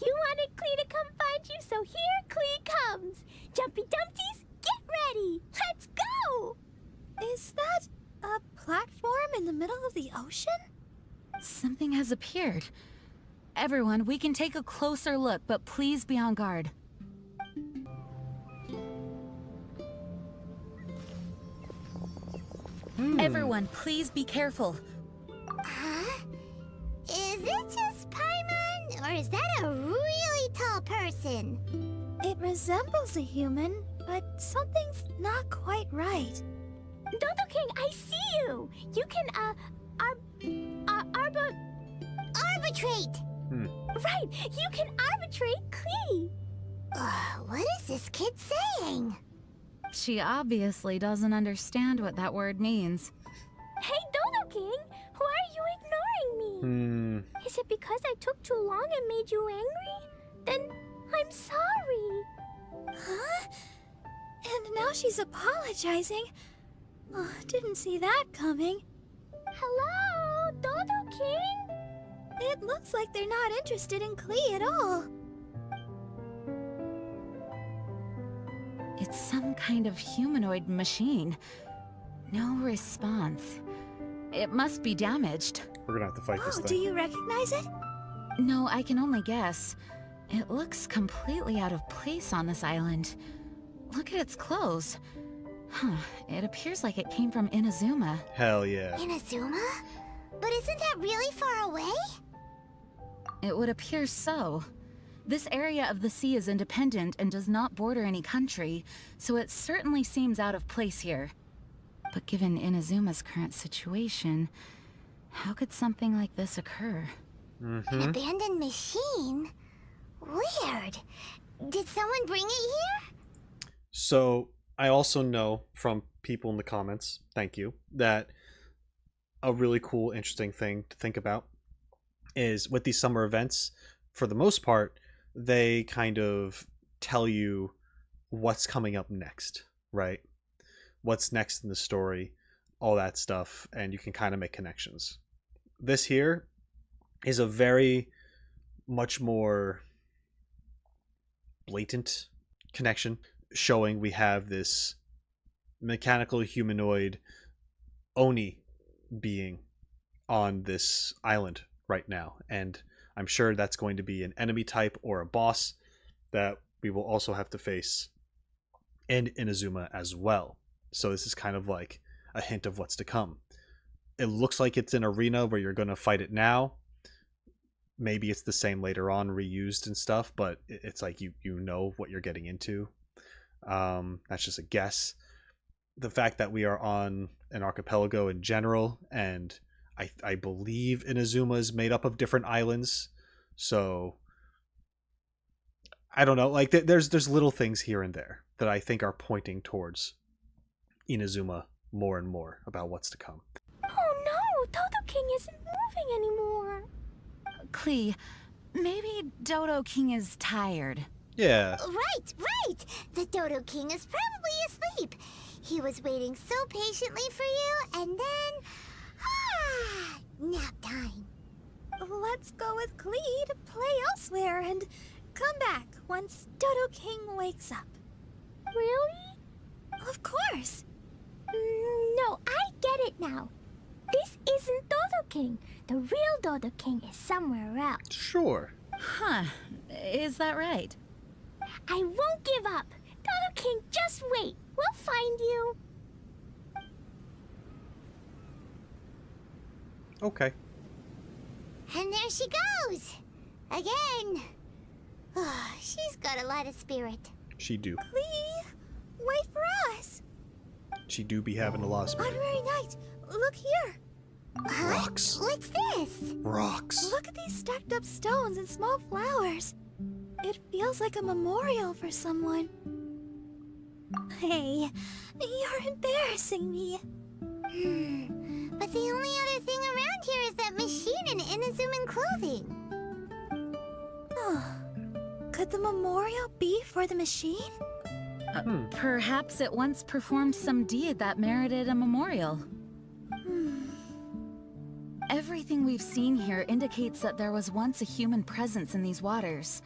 You wanted Klee to come find you, so here Klee comes! Jumpy Dumpties, get ready! Let's go! Is that a platform in the middle of the ocean? Something has appeared. Everyone, we can take a closer look, but please be on guard. Everyone, please be careful. Huh? Is it just Paimon, or is that a really tall person? It resembles a human, but something's not quite right. Dodo King, I see you! You can, arbitrate! Right, you can arbitrate Klee! What is this kid saying? She obviously doesn't understand what that word means. Hey, Dodo King! Why are you ignoring me? Is it because I took too long and made you angry? Then I'm sorry. Huh? And now she's apologizing. Oh, didn't see that coming. Hello, Dodo King? It looks like they're not interested in Klee at all. It's some kind of humanoid machine. No response. It must be damaged. We're gonna have to fight this Oh, thing. do you recognize it? No, I can only guess. It looks completely out of place on this island. Look at its clothes. Huh, it appears like it came from Inazuma. Hell yeah. Inazuma? But isn't that really far away? It would appear so. This area of the sea is independent and does not border any country, so it certainly seems out of place here. But given Inazuma's current situation, how could something like this occur? An abandoned machine? Weird. Did someone bring it here? So I also know from people in the comments, thank you, that a really cool, interesting thing to think about is with these summer events, for the most part, they kind of tell you what's coming up next, right? What's next in the story, all that stuff, and you can kind of make connections. This here is a very much more blatant connection, showing we have this mechanical humanoid Oni being on this island right now, and I'm sure that's going to be an enemy type or a boss that we will also have to face in Inazuma as well. So this is kind of like a hint of what's to come. It looks like it's an arena where you're going to fight it now. Maybe it's the same later on, reused and stuff, but it's like you know what you're getting into. That's just a guess. The fact that we are on an archipelago in general, and I believe Inazuma is made up of different islands, so I don't know. Like there's little things here and there that I think are pointing towards Inazuma more and more about what's to come. Oh no, Dodo King isn't moving anymore. Klee, maybe Dodo King is tired. Yeah. Right. The Dodo King is probably asleep. He was waiting so patiently for you, and then... nap time. Let's go with Klee to play elsewhere and come back once Dodo King wakes up. Really? Of course. No, I get it now. This isn't Dodo King. The real Dodo King is somewhere else. Sure. Huh, is that right? I won't give up. Dodo King, just wait. We'll find you. Okay. And there she goes. Again. Oh, she's got a lot of spirit. She do. Klee, wait for us. She do be having a lot of spirit. Honorary Knight, look here. Rocks. What's this? Rocks. Look at these stacked up stones and small flowers. It feels like a memorial for someone. Hey, you're embarrassing me. But the only other thing around here is that machine in Inazuman clothing. Could the memorial be for the machine? Perhaps it once performed some deed that merited a memorial. Everything we've seen here indicates that there was once a human presence in these waters.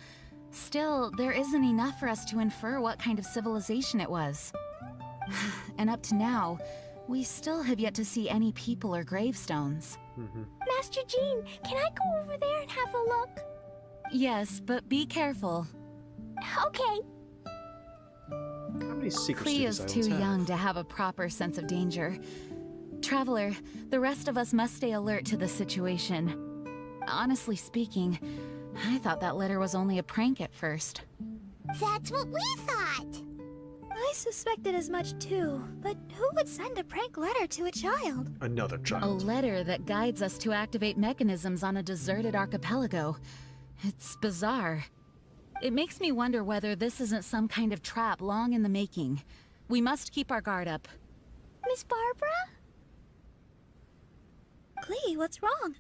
Still, there isn't enough for us to infer what kind of civilization it was. And up to now, we still have yet to see any people or gravestones. Master Jean, can I go over there and have a look? Yes, but be careful. Okay. How many secrets do Klee these is too islands have? young to have a proper sense of danger. Traveler, the rest of us must stay alert to the situation. Honestly speaking, I thought that letter was only a prank at first. That's what we thought. I suspected as much too, but who would send a prank letter to a child? Another A child. letter that guides us to activate mechanisms on a deserted archipelago. It's bizarre. It makes me wonder whether this isn't some kind of trap long in the making. We must keep our guard up. Miss Barbara? Klee, what's wrong?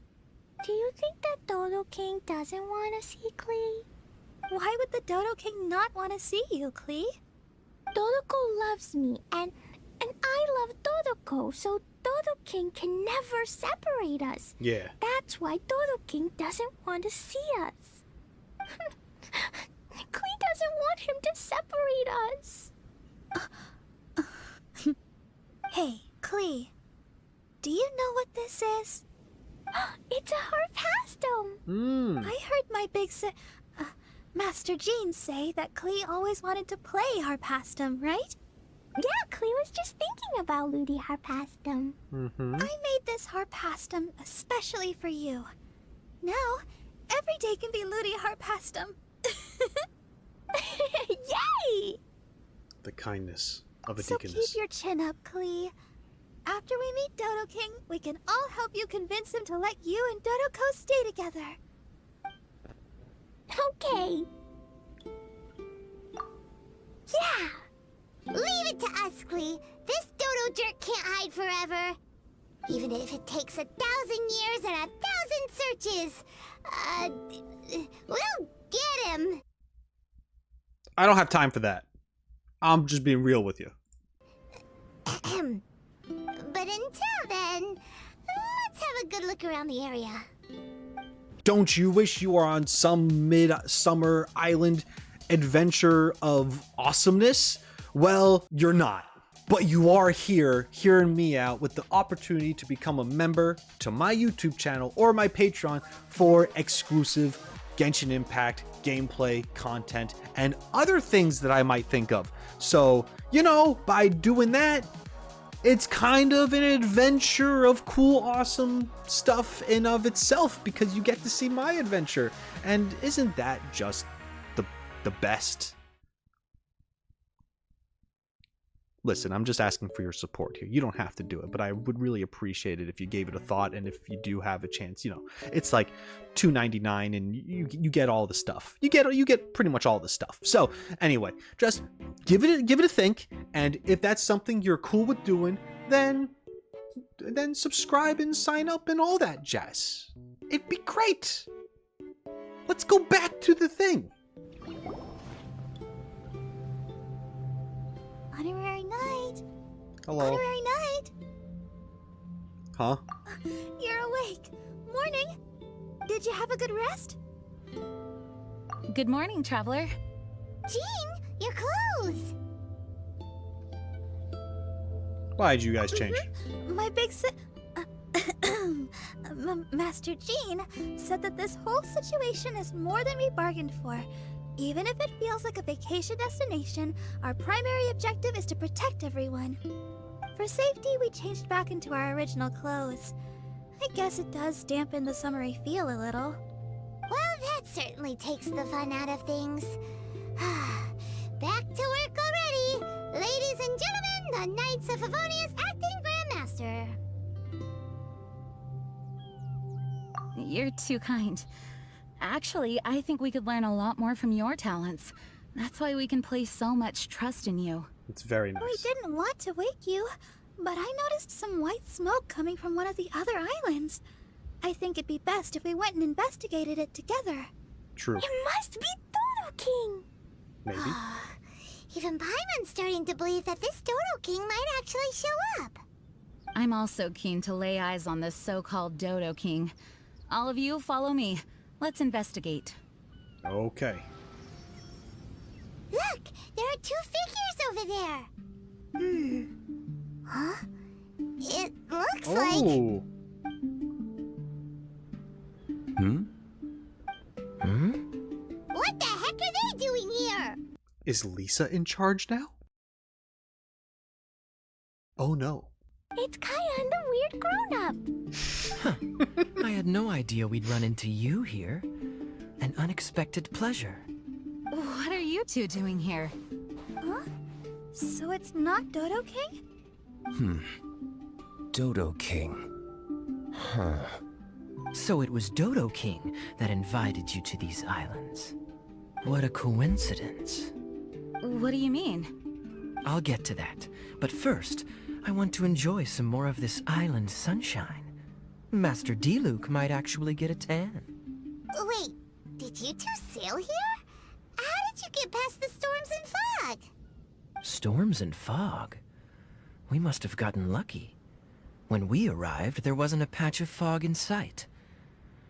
Do you think that Dodo King doesn't want to see Klee? Why would the Dodo King not want to see you, Klee? Dodoko loves me, and I love Dodoko, so Dodo King can never separate us. Yeah. That's why Dodo King doesn't want to see us. Klee doesn't want him to separate us. Hey, Klee. Do you know what this is? It's a harpastum. I heard my Master Jean say that Klee always wanted to play harpastum, right? Yeah, Klee was just thinking about Ludi harpastum. I made this harpastum especially for you. Now, every day can be Ludi harpastum. Yay! The kindness of a So deaconess. keep your chin up, Klee. After we meet Dodo King, we can all help you convince him to let you and Dodoko stay together. Okay. Yeah. Leave it to us, Klee. This Dodo jerk can't hide forever. Even if it takes 1,000 years and 1,000 searches. We'll get him. I don't have time for that. I'm just being real with you. But until then, let's have a good look around the area. Don't you wish you were on some midsummer island adventure of awesomeness? Well, you're not. But you are here, hearing me out with the opportunity to become a member to my YouTube channel or my Patreon for exclusive Genshin Impact gameplay, content, and other things that I might think of. So, you know, by doing that, it's kind of an adventure of cool, awesome stuff in of itself because you get to see my adventure. And isn't that just the best? Listen, I'm just asking for your support here. You don't have to do it, but I would really appreciate it if you gave it a thought. And if you do have a chance, you know, it's like $2.99 and you get all the stuff. You get pretty much all the stuff. So anyway, just give it a think. And if that's something you're cool with doing, then subscribe and sign up and all that jazz. It'd be great. Let's go back to the thing. Honorary night. Hello. Honorary night. Huh? You're awake. Morning. Did you have a good rest? Good morning, Traveler. Jean, your clothes. Why'd you guys change? My Master Jean said that this whole situation is more than we bargained for. Even if it feels like a vacation destination, our primary objective is to protect everyone. For safety, we changed back into our original clothes. I guess it does dampen the summery feel a little. Well, that certainly takes the fun out of things. Back to work already! Ladies and gentlemen, the Knights of Favonia's acting Grandmaster. You're too kind. Actually, I think we could learn a lot more from your talents. That's why we can place so much trust in you. It's very nice. We didn't want to wake you, but I noticed some white smoke coming from one of the other islands. I think it'd be best if we went and investigated it together. True. It must be Dodo King. Maybe. Even Paimon's starting to believe that this Dodo King might actually show up. I'm also keen to lay eyes on this so-called Dodo King. All of you, follow me. Let's investigate. Okay. Look, there are 2 figures over there. Huh? It looks like... Oh. What the heck are they doing here? Is Lisa in charge now? Oh no. It's Kaya and the weird grown-up. I had no idea we'd run into you here. An unexpected pleasure. What are you two doing here? Huh? So it's not Dodo King? Dodo King. Huh. So it was Dodo King that invited you to these islands. What a coincidence. What do you mean? I'll get to that, but first, I want to enjoy some more of this island sunshine. Master D-Luke might actually get a tan. Wait, did you two sail here? How did you get past the storms and fog? Storms and fog? We must have gotten lucky. When we arrived, there wasn't a patch of fog in sight.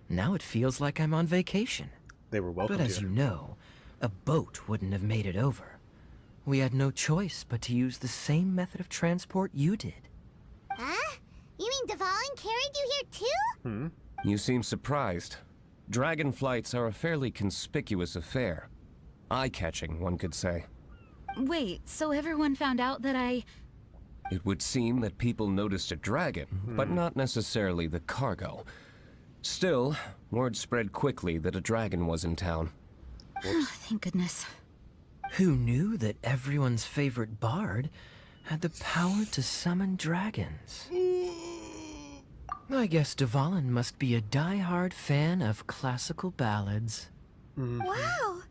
Now it feels like I'm on vacation. They were welcome But as you know, a boat wouldn't have made it over. We had no choice but to use the same method of transport you did. Huh? You mean Dvalin carried you here too? You seem surprised. Dragon flights are a fairly conspicuous affair. Eye-catching, one could say. Wait, so everyone found out that It would seem that people noticed a dragon, but not necessarily the cargo. Still, word spread quickly that a dragon was in town. Oh, thank goodness. Who knew that everyone's favorite bard had the power to summon dragons? I guess Dvalin must be a die-hard fan of classical ballads. Wow!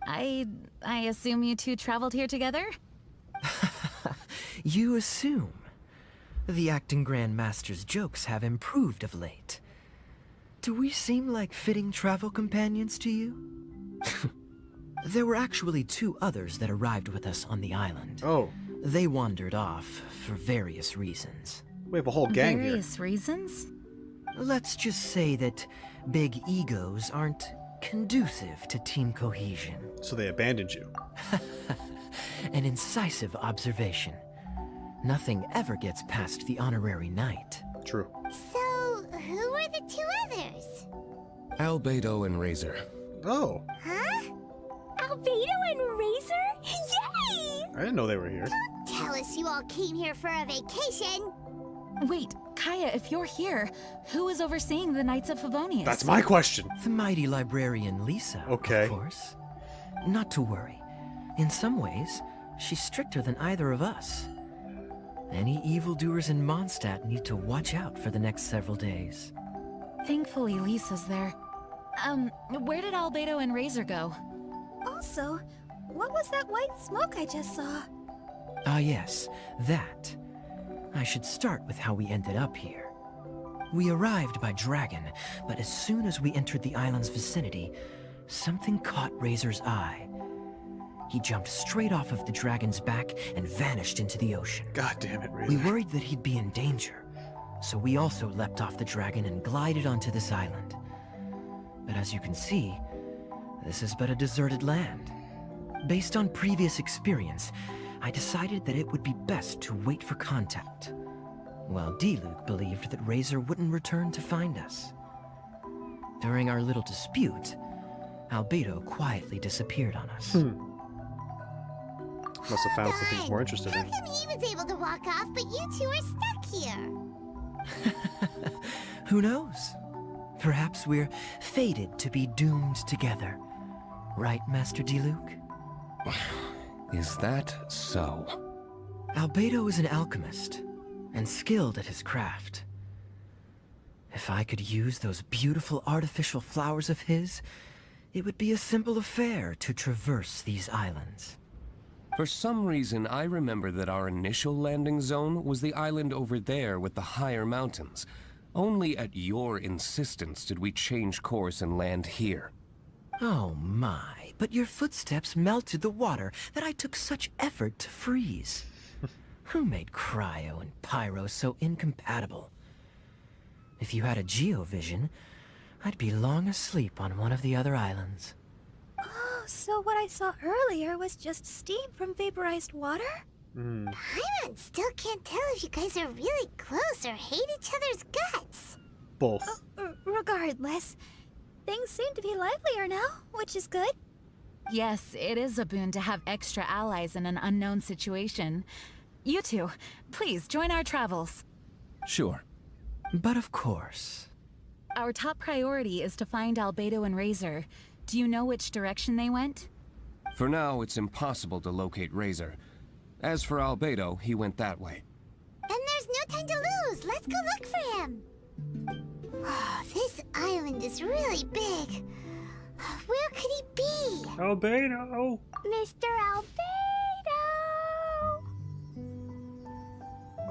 I assume you two traveled here together? You assume. The acting Grandmaster's jokes have improved of late. Do we seem like fitting travel companions to you? There were actually 2 others that arrived with us on the island. Oh. They wandered off for various reasons. We have a whole gang here. Various reasons? Let's just say that big egos aren't conducive to team cohesion. So they abandoned you. An incisive observation. Nothing ever gets past the honorary knight. True. So, who were the 2 others? Albedo and Razor. Oh. Huh? Albedo and Razor? Yay! I didn't know they were here. Tell us you all came here for a vacation. Wait, Kaya, if you're here, who is overseeing the Knights of Favonius? That's my question. The mighty librarian Lisa, Okay. of course. Not to worry. In some ways, she's stricter than either of us. Any evildoers in Mondstadt need to watch out for the next several days. Thankfully, Lisa's there. Where did Albedo and Razor go? Also, what was that white smoke I just saw? Ah yes, that. I should start with how we ended up here. We arrived by dragon, but as soon as we entered the island's vicinity, something caught Razor's eye. He jumped straight off of the dragon's back and vanished into the ocean. God damn it, Razor. We worried that he'd be in danger, so we also leapt off the dragon and glided onto this island. But as you can see, this is but a deserted land. Based on previous experience, I decided that it would be best to wait for contact, while D-Luke believed that Razor wouldn't return to find us. During our little dispute, Albedo quietly disappeared on us. Must have found something he's more interested How in. come he was able to walk off, but you 2 are stuck here? Who knows? Perhaps we're fated to be doomed together. Right, Master D-Luke? Is that so? Albedo is an alchemist, and skilled at his craft. If I could use those beautiful artificial flowers of his, it would be a simple affair to traverse these islands. For some reason, I remember that our initial landing zone was the island over there with the higher mountains. Only at your insistence did we change course and land here. Oh my, but your footsteps melted the water that I took such effort to freeze. Who made Cryo and Pyro so incompatible? If you had a geovision, I'd be long asleep on one of the other islands. Oh, so what I saw earlier was just steam from vaporized water? Paimon still can't tell if you guys are really close or hate each other's guts. Both. Regardless, things seem to be livelier now, which is good. Yes, it is a boon to have extra allies in an unknown situation. You two, please join our travels. Sure. But of course. Our top priority is to find Albedo and Razor. Do you know which direction they went? For now, it's impossible to locate Razor. As for Albedo, he went that way. Then there's no time to lose. Let's go look for him. Oh, this island is really big. Where could he be? Albedo! Mr. Albedo!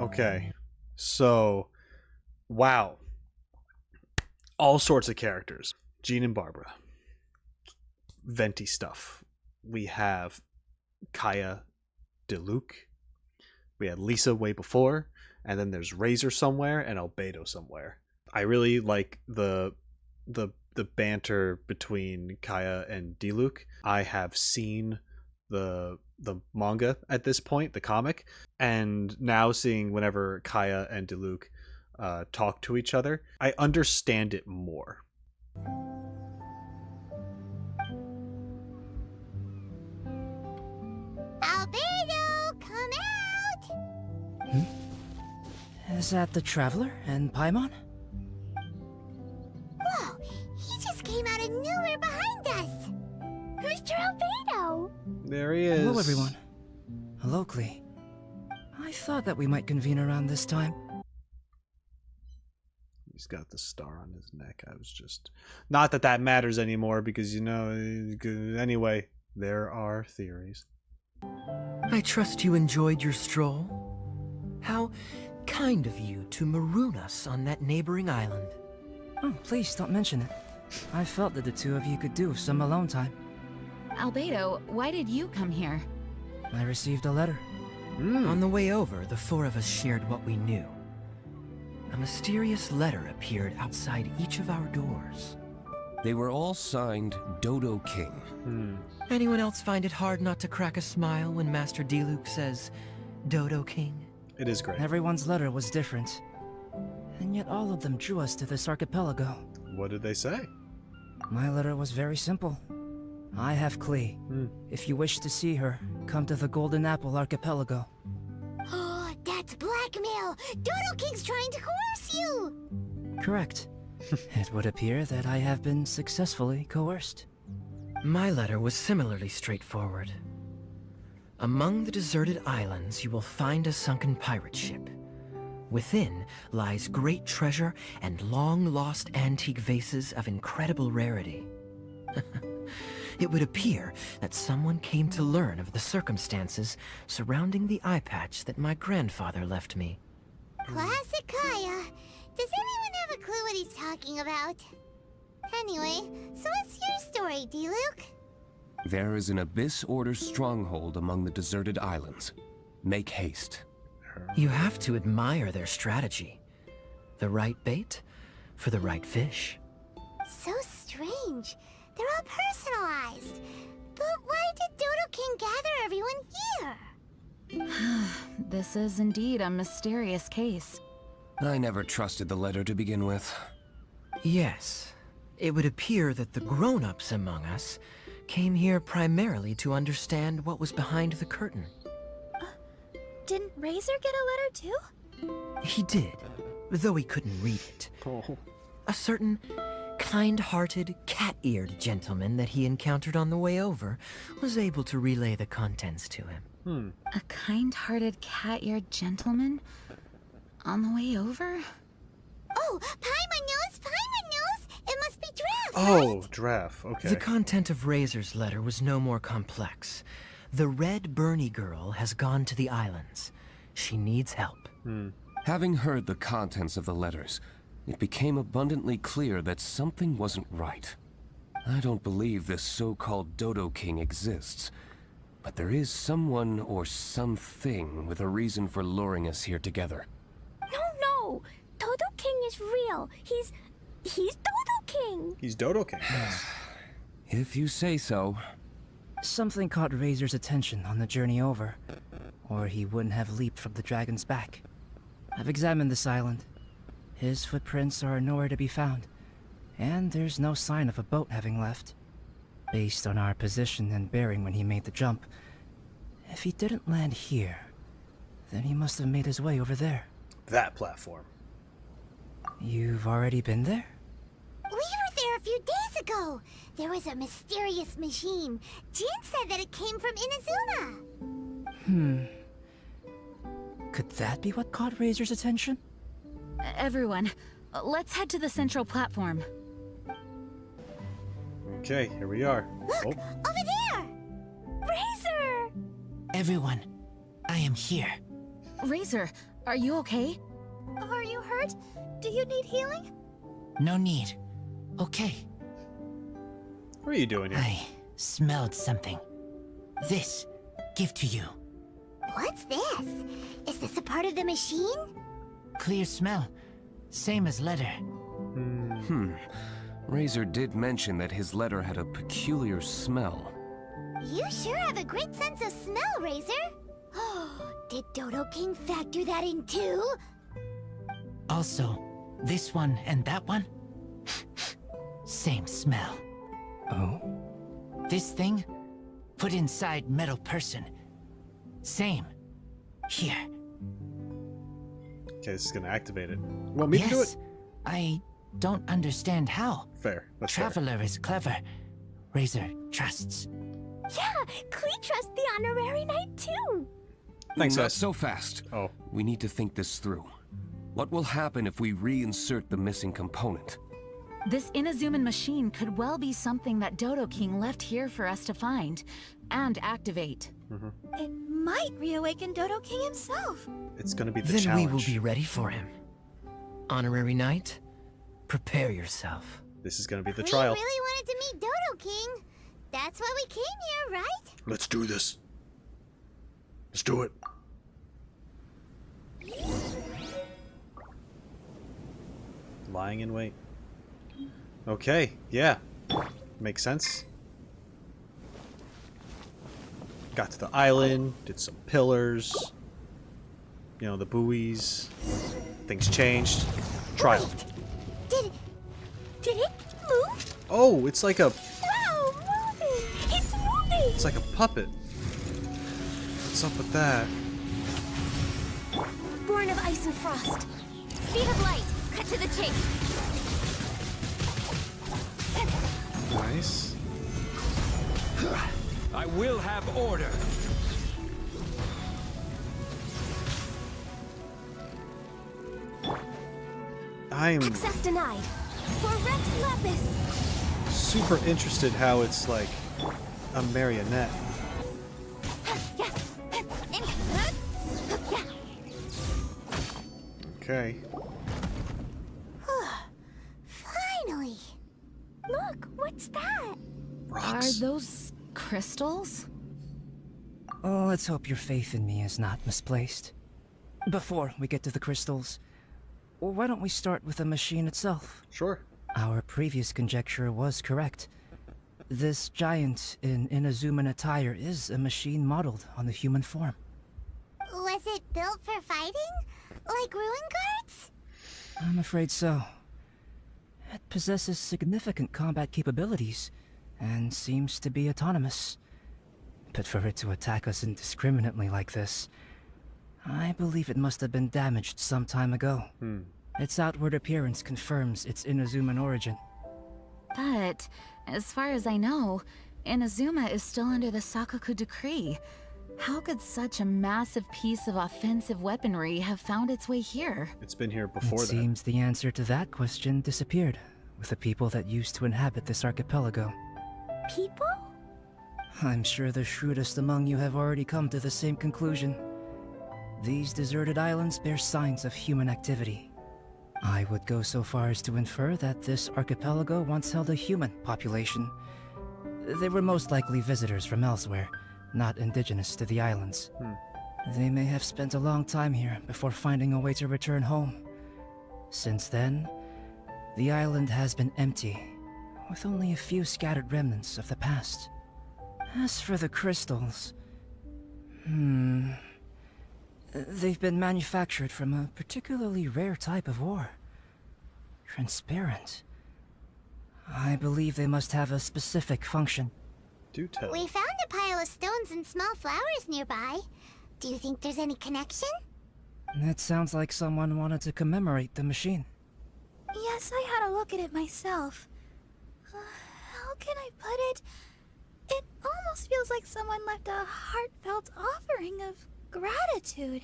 Okay. So, wow. All sorts of characters. Jean and Barbara. Venti stuff. We have Kaya DeLuke. We had Lisa way before, and then there's Razor somewhere and Albedo somewhere. I really like the banter between Kaya and DeLuke. I have seen the manga at this point, the comic, and now seeing whenever Kaya and DeLuke talk to each other, I understand it more. Albedo, come out! Is that the Traveler and Paimon? Whoa, he just came out of nowhere behind us! Mr. Albedo! There he is. Hello, everyone. Hello, Klee. I thought that we might convene around this time. He's got the star on his neck. I was just... Not that that matters anymore, because, you know... Anyway, there are theories. I trust you enjoyed your stroll. How kind of you to maroon us on that neighboring island. Oh, please don't mention it. I felt that the two of you could do some alone time. Albedo, why did you come here? I received a letter. On the way over, the four of us shared what we knew. A mysterious letter appeared outside each of our doors. They were all signed Dodo King. Anyone else find it hard not to crack a smile when Master DeLuke says, Dodo King? It is great. Everyone's letter was different. And yet all of them drew us to this archipelago. What did they say? My letter was very simple. I have Klee. If you wish to see her, come to the Golden Apple Archipelago. Oh, that's blackmail! Dodo King's trying to coerce you! Correct. It would appear that I have been successfully coerced. My letter was similarly straightforward. Among the deserted islands, you will find a sunken pirate ship. Within lies great treasure and long-lost antique vases of incredible rarity. It would appear that someone came to learn of the circumstances surrounding the eye patch that my grandfather left me. Classic Kaya. Does anyone have a clue what he's talking about? Anyway, so what's your story, DeLuke? There is an Abyss Order stronghold among the deserted islands. Make haste. You have to admire their strategy. The right bait for the right fish. So strange. They're all personalized. But why did Dodo King gather everyone here? This is indeed a mysterious case. I never trusted the letter to begin with. Yes. It would appear that the grown-ups among us came here primarily to understand what was behind the curtain. Didn't Razor get a letter too? He did, though he couldn't read it. A certain kind-hearted, cat-eared gentleman that he encountered on the way over was able to relay the contents to him. A kind-hearted, cat-eared gentleman? On the way over? Oh, Paimon knows! Paimon knows! It must be Draft, Oh, right? Draft. Okay. The content of Razor's letter was no more complex. The Red Bernie girl has gone to the islands. She needs help. Having heard the contents of the letters, it became abundantly clear that something wasn't right. I don't believe this so-called Dodo King exists, but there is someone or something with a reason for luring us here together. No! Dodo King is real. He's Dodo King. He's Dodo King. Yes. If you say so. Something caught Razor's attention on the journey over. or he wouldn't have leaped from the dragon's back. I've examined this island. His footprints are nowhere to be found, and there's no sign of a boat having left. Based on our position and bearing when he made the jump, if he didn't land here, then he must have made his way over there. That platform. You've already been there? We were there a few days ago. There was a mysterious machine. Jin said that it came from Inazuma. Could that be what caught Razor's attention? Everyone, let's head to the central platform. Okay, here we are. Look, over there! Razor! Everyone, I am here. Razor, are you okay? Are you hurt? Do you need healing? No need. Okay. What are you doing here? I smelled something. This, give to you. What's this? Is this a part of the machine? Clear smell. Same as letter. Razor did mention that his letter had a peculiar smell. You sure have a great sense of smell, Razor. Oh, did Dodo King factor that in too? Also, this one and that one, same smell. Oh? This thing, put inside metal person. Same. Here. Okay, this is gonna activate it. You want me to do it? I don't understand how. Fair. That's fair. Traveler is clever. Razor trusts. Yeah, Klee trusts the honorary knight too. Thanks, Not guys. so fast. Oh. We need to think this through. What will happen if we reinsert the missing component? This Inazuman machine could well be something that Dodo King left here for us to find and activate. It might reawaken Dodo King himself. It's gonna be the Then challenge. we will be ready for him. Honorary Knight, prepare yourself. This is gonna be the We trial. really wanted to meet Dodo King. That's why we came here, right? Let's do this. Let's do it. Lying in wait. Okay, yeah. Makes sense. Got to the island, did some pillars. You know, the buoys. Things changed. Trial. Did it move? Oh, it's like a Wow, moving! It's moving! it's like a puppet. What's up with that? Born of ice and frost. Speed of light. Cut to the chase. Nice. I will have order. I'm Access denied. For Rex Lapis. super interested how it's like a marionette. Okay. Finally. Look, what's that? Are those crystals? Oh, let's hope your faith in me is not misplaced. Before we get to the crystals, why don't we start with the machine itself? Sure. Our previous conjecture was correct. This giant in Inazuman attire is a machine modeled on the human form. Was it built for fighting? Like ruin guards? I'm afraid so. It possesses significant combat capabilities, and seems to be autonomous. But for it to attack us indiscriminately like this, I believe it must have been damaged some time ago. Its outward appearance confirms its Inazuman origin. But, as far as I know, Inazuma is still under the Sakoku decree. How could such a massive piece of offensive weaponry have found its way here? It's been here before It seems the answer to that question disappeared with the people that used to inhabit this archipelago. People? I'm sure the shrewdest among you have already come to the same conclusion. These deserted islands bear signs of human activity. I would go so far as to infer that this archipelago once held a human population. They were most likely visitors from elsewhere, not indigenous to the islands. They may have spent a long time here before finding a way to return home. Since then, the island has been empty, with only a few scattered remnants of the past. As for the crystals... They've been manufactured from a particularly rare type of ore. Transparent. I believe they must have a specific function. Do tell. We found a pile of stones and small flowers nearby. Do you think there's any connection? It sounds like someone wanted to commemorate the machine. Yes, I had a look at it myself. How can I put it? It almost feels like someone left a heartfelt offering of gratitude.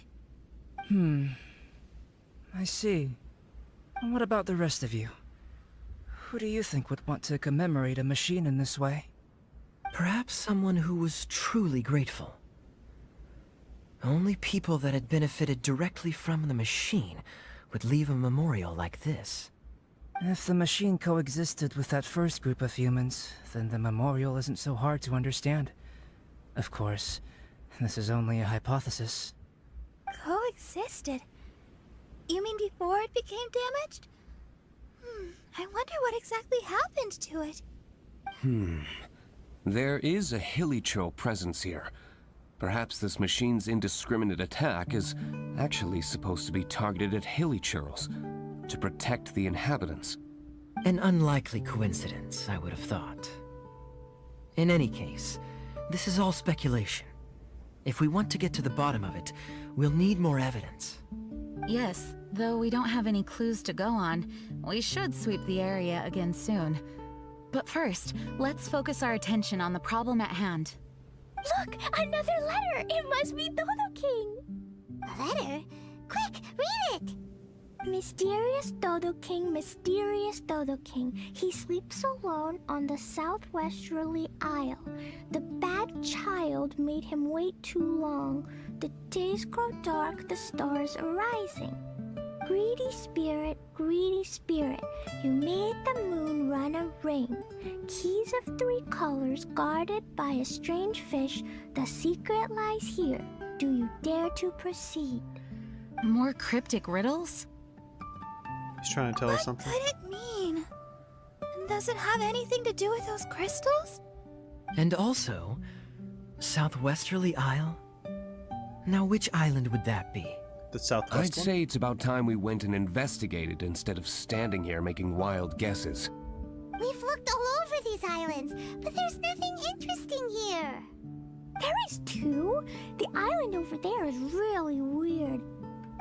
I see. And what about the rest of you? Who do you think would want to commemorate a machine in this way? Perhaps someone who was truly grateful. Only people that had benefited directly from the machine would leave a memorial like this. If the machine coexisted with that first group of humans, then the memorial isn't so hard to understand. Of course, this is only a hypothesis. Coexisted? You mean before it became damaged? I wonder what exactly happened to it. There is a Hilicho presence here. Perhaps this machine's indiscriminate attack is actually supposed to be targeted at Hilichurls, to protect the inhabitants. An unlikely coincidence, I would have thought. In any case, this is all speculation. If we want to get to the bottom of it, we'll need more evidence. Yes, though we don't have any clues to go on, we should sweep the area again soon. But first, let's focus our attention on the problem at hand. Look! Another letter! It must be Dodo King! A letter? Quick, read it! Mysterious Dodo King, mysterious Dodo King. He sleeps alone on the southwesterly isle. The bad child made him wait too long. The days grow dark, the stars are rising. Greedy spirit, you made the moon run a ring. Keys of 3 colors guarded by a strange fish. The secret lies here. Do you dare to proceed? More cryptic riddles? He's trying to tell us something. What could it mean? Does it have anything to do with those crystals? And also, Southwesterly Isle? Now which island would that be? The southwest I'd one? say it's about time we went and investigated instead of standing here making wild guesses. We've looked all over these islands, but there's nothing interesting here. There is too. The island over there is really weird.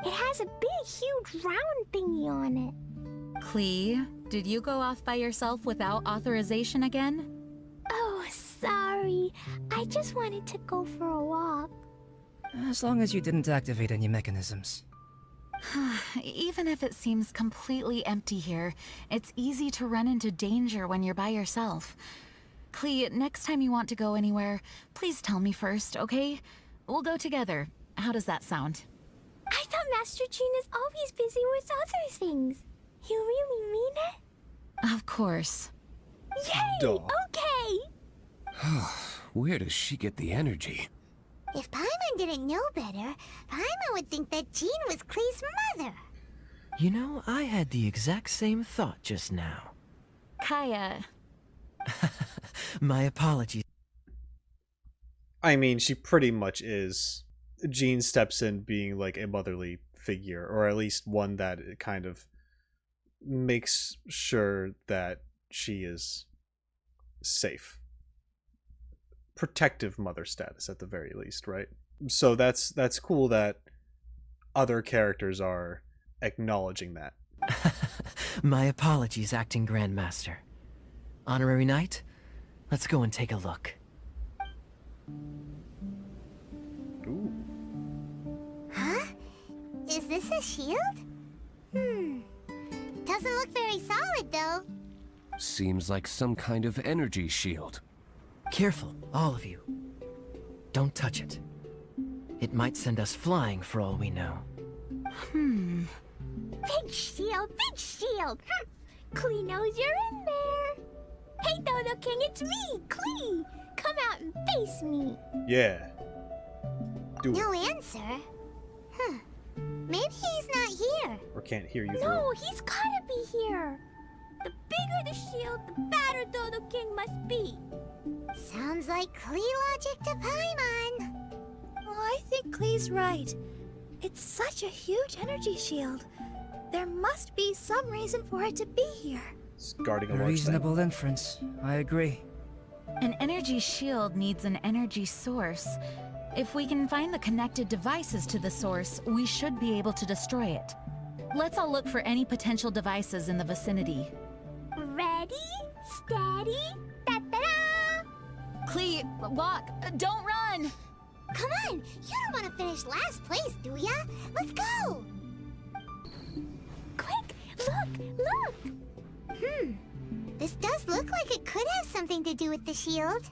It has a big, huge round thingy on it. Klee, did you go off by yourself without authorization again? Oh, sorry. I just wanted to go for a walk. As long as you didn't activate any mechanisms. Even if it seems completely empty here, it's easy to run into danger when you're by yourself. Klee, next time you want to go anywhere, please tell me first, okay? We'll go together. How does that sound? I thought Master Jean is always busy with other things. You really mean it? Of course. Yay! Duh. Okay! Where does she get the energy? If Paimon didn't know better, Paimon would think that Jean was Klee's mother. You know, I had the exact same thought just now. Kaya. My apologies. I mean, she pretty much is. Jean steps in being like a motherly figure, or at least one that kind of makes sure that she is safe. Protective mother status at the very least, right? So that's cool that other characters are acknowledging that. My apologies, acting Grandmaster. Honorary Knight, let's go and take a look. Ooh. Huh? Is this a shield? Doesn't look very solid, though. Seems like some kind of energy shield. Careful, all of you. Don't touch it. It might send us flying for all we know. Big shield, big shield! Klee knows you're in there! Hey, Dodo King, it's me, Klee! Come out and face me! Yeah. Do No it. answer? Huh. Maybe he's not here. Or can't hear you. No, he's gotta be here! The bigger the shield, the badder Dodo King must be. Sounds like Klee logic to Paimon. Well, I think Klee's right. It's such a huge energy shield. There must be some reason for it to be here. It's guarding a A large reasonable inference. I agree. An energy shield needs an energy source. If we can find the connected devices to the source, we should be able to destroy it. Let's all look for any potential devices in the vicinity. Ready, steady, da-da-da! Clee, walk! Don't run! Come on, you don't want to finish last place, do ya? Let's go! Quick, look! This does look like it could have something to do with the shield.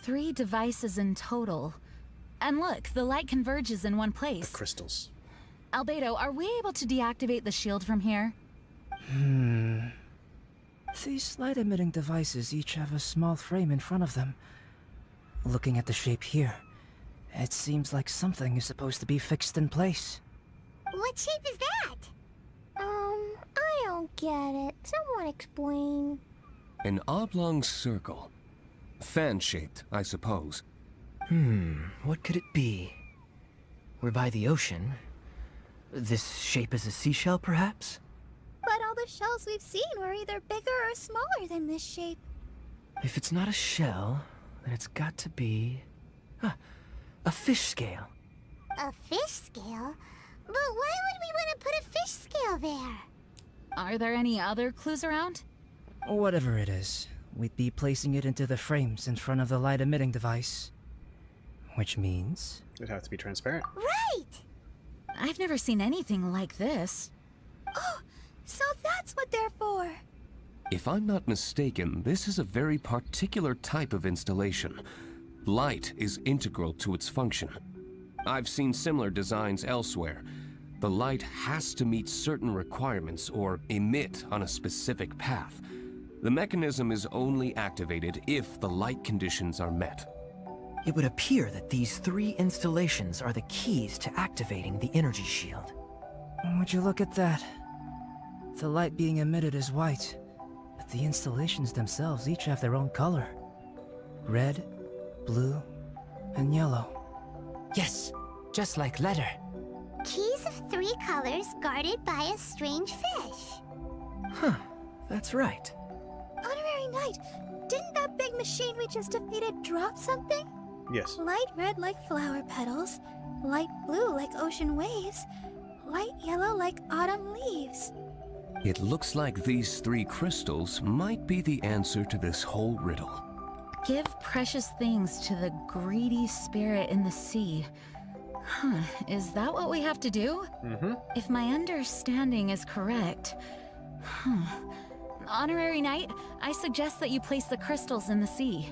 3 devices in total. And look, the light converges in one place. The crystals. Albedo, are we able to deactivate the shield from here? These light-emitting devices each have a small frame in front of them. Looking at the shape here, it seems like something is supposed to be fixed in place. What shape is that? I don't get it. Someone explain. An oblong circle. Fan-shaped, I suppose. What could it be? We're by the ocean. This shape is a seashell, perhaps? But all the shells we've seen were either bigger or smaller than this shape. If it's not a shell, then it's got to be... a fish scale. A fish scale? But why would we want to put a fish scale there? Are there any other clues around? Whatever it is, we'd be placing it into the frames in front of the light-emitting device. Which means... It'd have to be transparent. Right! I've never seen anything like this. Oh, so that's what they're for. If I'm not mistaken, this is a very particular type of installation. Light is integral to its function. I've seen similar designs elsewhere. The light has to meet certain requirements or emit on a specific path. The mechanism is only activated if the light conditions are met. It would appear that these 3 installations are the keys to activating the energy shield. Would you look at that? The light being emitted is white, but the installations themselves each have their own color. Red, blue, and yellow. Yes, just like letter. Keys of 3 colors guarded by a strange fish. That's right. Honorary Knight, didn't that big machine we just defeated drop something? Yes. Light red like flower petals, light blue like ocean waves, light yellow like autumn leaves. It looks like these 3 crystals might be the answer to this whole riddle. Give precious things to the greedy spirit in the sea. Is that what we have to do? If my understanding is correct... Honorary Knight, I suggest that you place the crystals in the sea.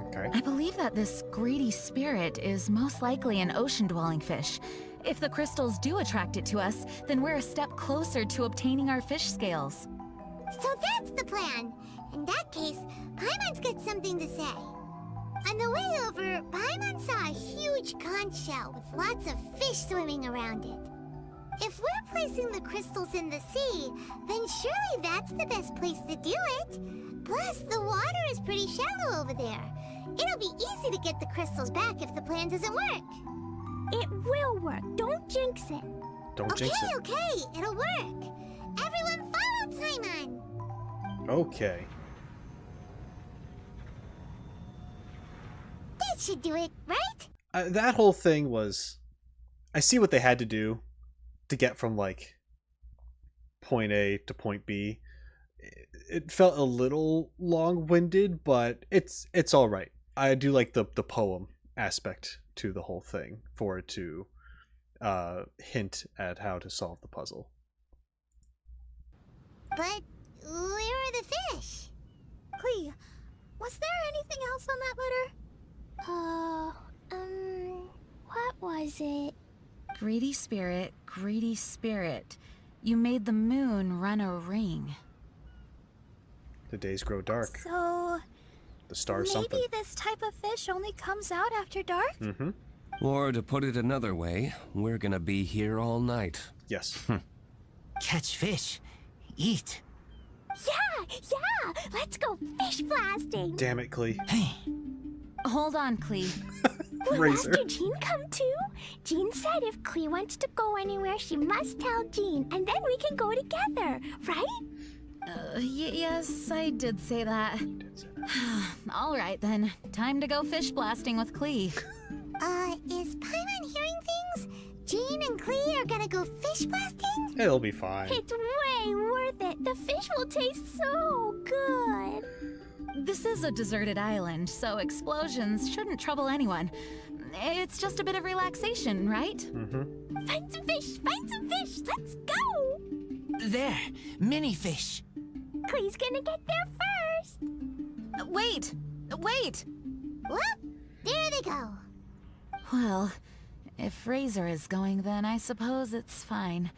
Okay. I believe that this greedy spirit is most likely an ocean-dwelling fish. If the crystals do attract it to us, then we're a step closer to obtaining our fish scales. So that's the plan. In that case, Paimon's got something to say. On the way over, Paimon saw a huge conch shell with lots of fish swimming around it. If we're placing the crystals in the sea, then surely that's the best place to do it. Plus, the water is pretty shallow over there. It'll be easy to get the crystals back if the plan doesn't work. It will work. Don't jinx it. Don't jinx it. Okay, it'll work. Everyone follow Paimon. Okay. That should do it, right? That whole thing was... I see what they had to do to get from, like, point A to point B. It felt a little long-winded, but it's all right. I do like the poem aspect to the whole thing for it to hint at how to solve the puzzle. But where are the fish? Clee, was there anything else on that letter? What was it? Greedy spirit, you made the moon run a ring. The days grow dark. So... The stars maybe something. this type of fish only comes out after dark? Or to put it another way, we're gonna be here all night. Yes. Catch fish. Eat. Yeah! Let's go fish blasting! Damn it, Clee. Hey. Hold on, Klee. Will Razor. Master Jean come too? Jean said if Klee wants to go anywhere, she must tell Jean, and then we can go together, right? Yes, I did say that. All right, then. Time to go fish blasting with Klee. Is Paimon hearing things? Jean and Klee are gonna go fish blasting? It'll be fine. It's way worth it. The fish will taste so good. This is a deserted island, so explosions shouldn't trouble anyone. It's just a bit of relaxation, right? Mm-hmm. Find some fish! Find some fish! Let's go! There, mini fish. Klee's gonna get there first. Wait! Wait! Whoop! There they go. Well, if Razor is going, then I suppose it's fine.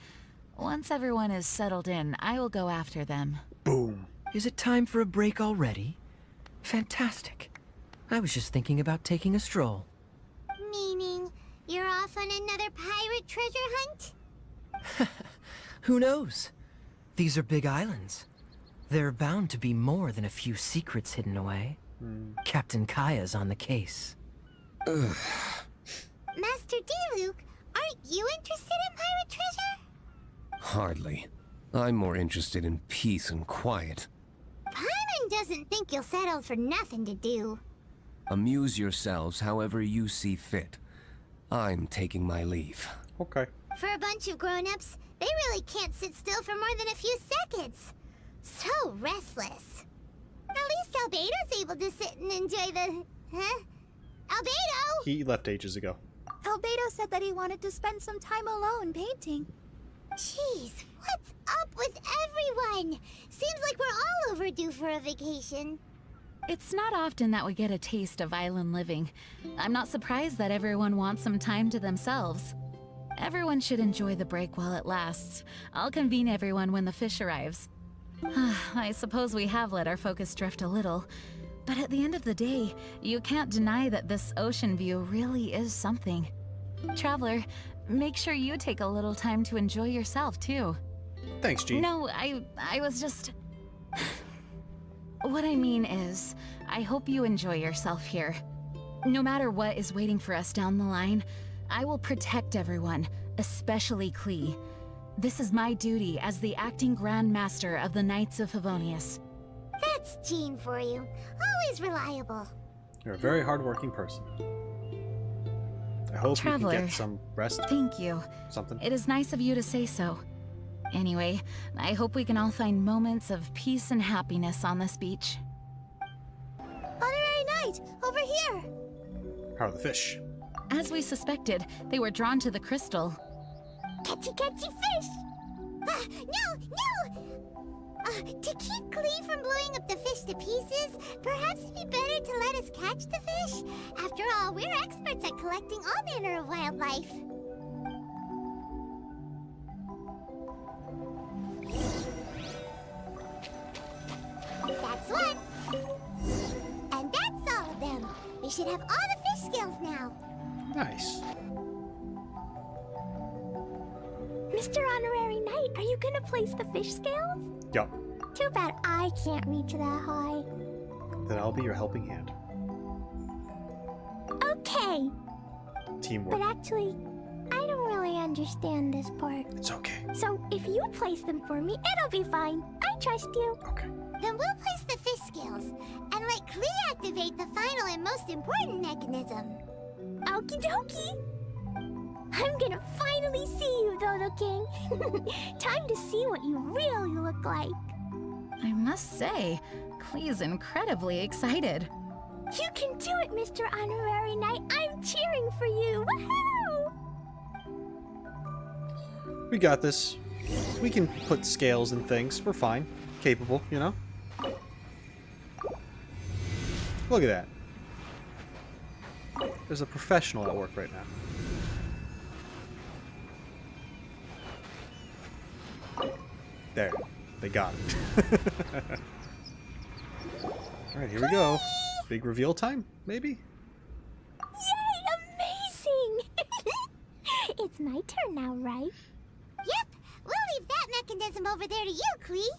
Once everyone is settled in, I will go after them. Boom. Is it time for a break already? Fantastic. I was just thinking about taking a stroll. Meaning, you're off on another pirate treasure hunt? Who knows? These are big islands. There are bound to be more than a few secrets hidden away. Captain Kaya's on the case. Master D-Luke, aren't you interested in pirate treasure? Hardly. I'm more interested in peace and quiet. Paimon doesn't think you'll settle for nothing to do. Amuse yourselves however you see fit. I'm taking my leave. Okay. For a bunch of grown-ups, they really can't sit still for more than a few seconds. So restless. At least Albedo's able to sit and enjoy the... Huh? Albedo! He left ages ago. Albedo said that he wanted to spend some time alone painting. Jeez, what's up with everyone? Seems like we're all overdue for a vacation. It's not often that we get a taste of island living. I'm not surprised that everyone wants some time to themselves. Everyone should enjoy the break while it lasts. I'll convene everyone when the fish arrives. I suppose we have let our focus drift a little, but at the end of the day, you can't deny that this ocean view really is something. Traveler, make sure you take a little time to enjoy yourself, too. Thanks, Jean. No, I was just... What I mean is, I hope you enjoy yourself here. No matter what is waiting for us down the line, I will protect everyone, especially Klee. This is my duty as the acting Grand Master of the Knights of Favonius. That's Jean for you. Always reliable. You're a very hardworking person. I hope Traveler, you can get some rest. Thank you. Something. It is nice of you to say so. Anyway, I hope we can all find moments of peace and happiness on this beach. Honorary Knight, over here! How are the fish? As we suspected, they were drawn to the crystal. Catchy, catchy fish! No! To keep Klee from blowing up the fish to pieces, perhaps it'd be better to let us catch the fish. After all, we're experts at collecting all manner of wildlife. That's one. And that's all of them. We should have all the fish scales now. Nice. Mr. Honorary Knight, are you gonna place the fish scales? Yup. Too bad I can't reach that high. Then I'll be your helping hand. Okay. Teamwork. But actually, I don't really understand this part. It's okay. So if you place them for me, it'll be fine. I trust you. Okay. Then we'll place the fish scales and let Klee activate the final and most important mechanism. Okie dokie. I'm gonna finally see you, Dodo King. Time to see what you really look like. I must say, Klee's incredibly excited. You can do it, Mr. Honorary Knight. I'm cheering for you. Woohoo! We got this. We can put scales and things. We're fine. Capable, you know? Look at that. There's a professional at work right now. There. They got it. Alright, here we go. Big reveal time, maybe? Yay! Amazing! It's my turn now, right? Yep! We'll leave that mechanism over there to you, Klee.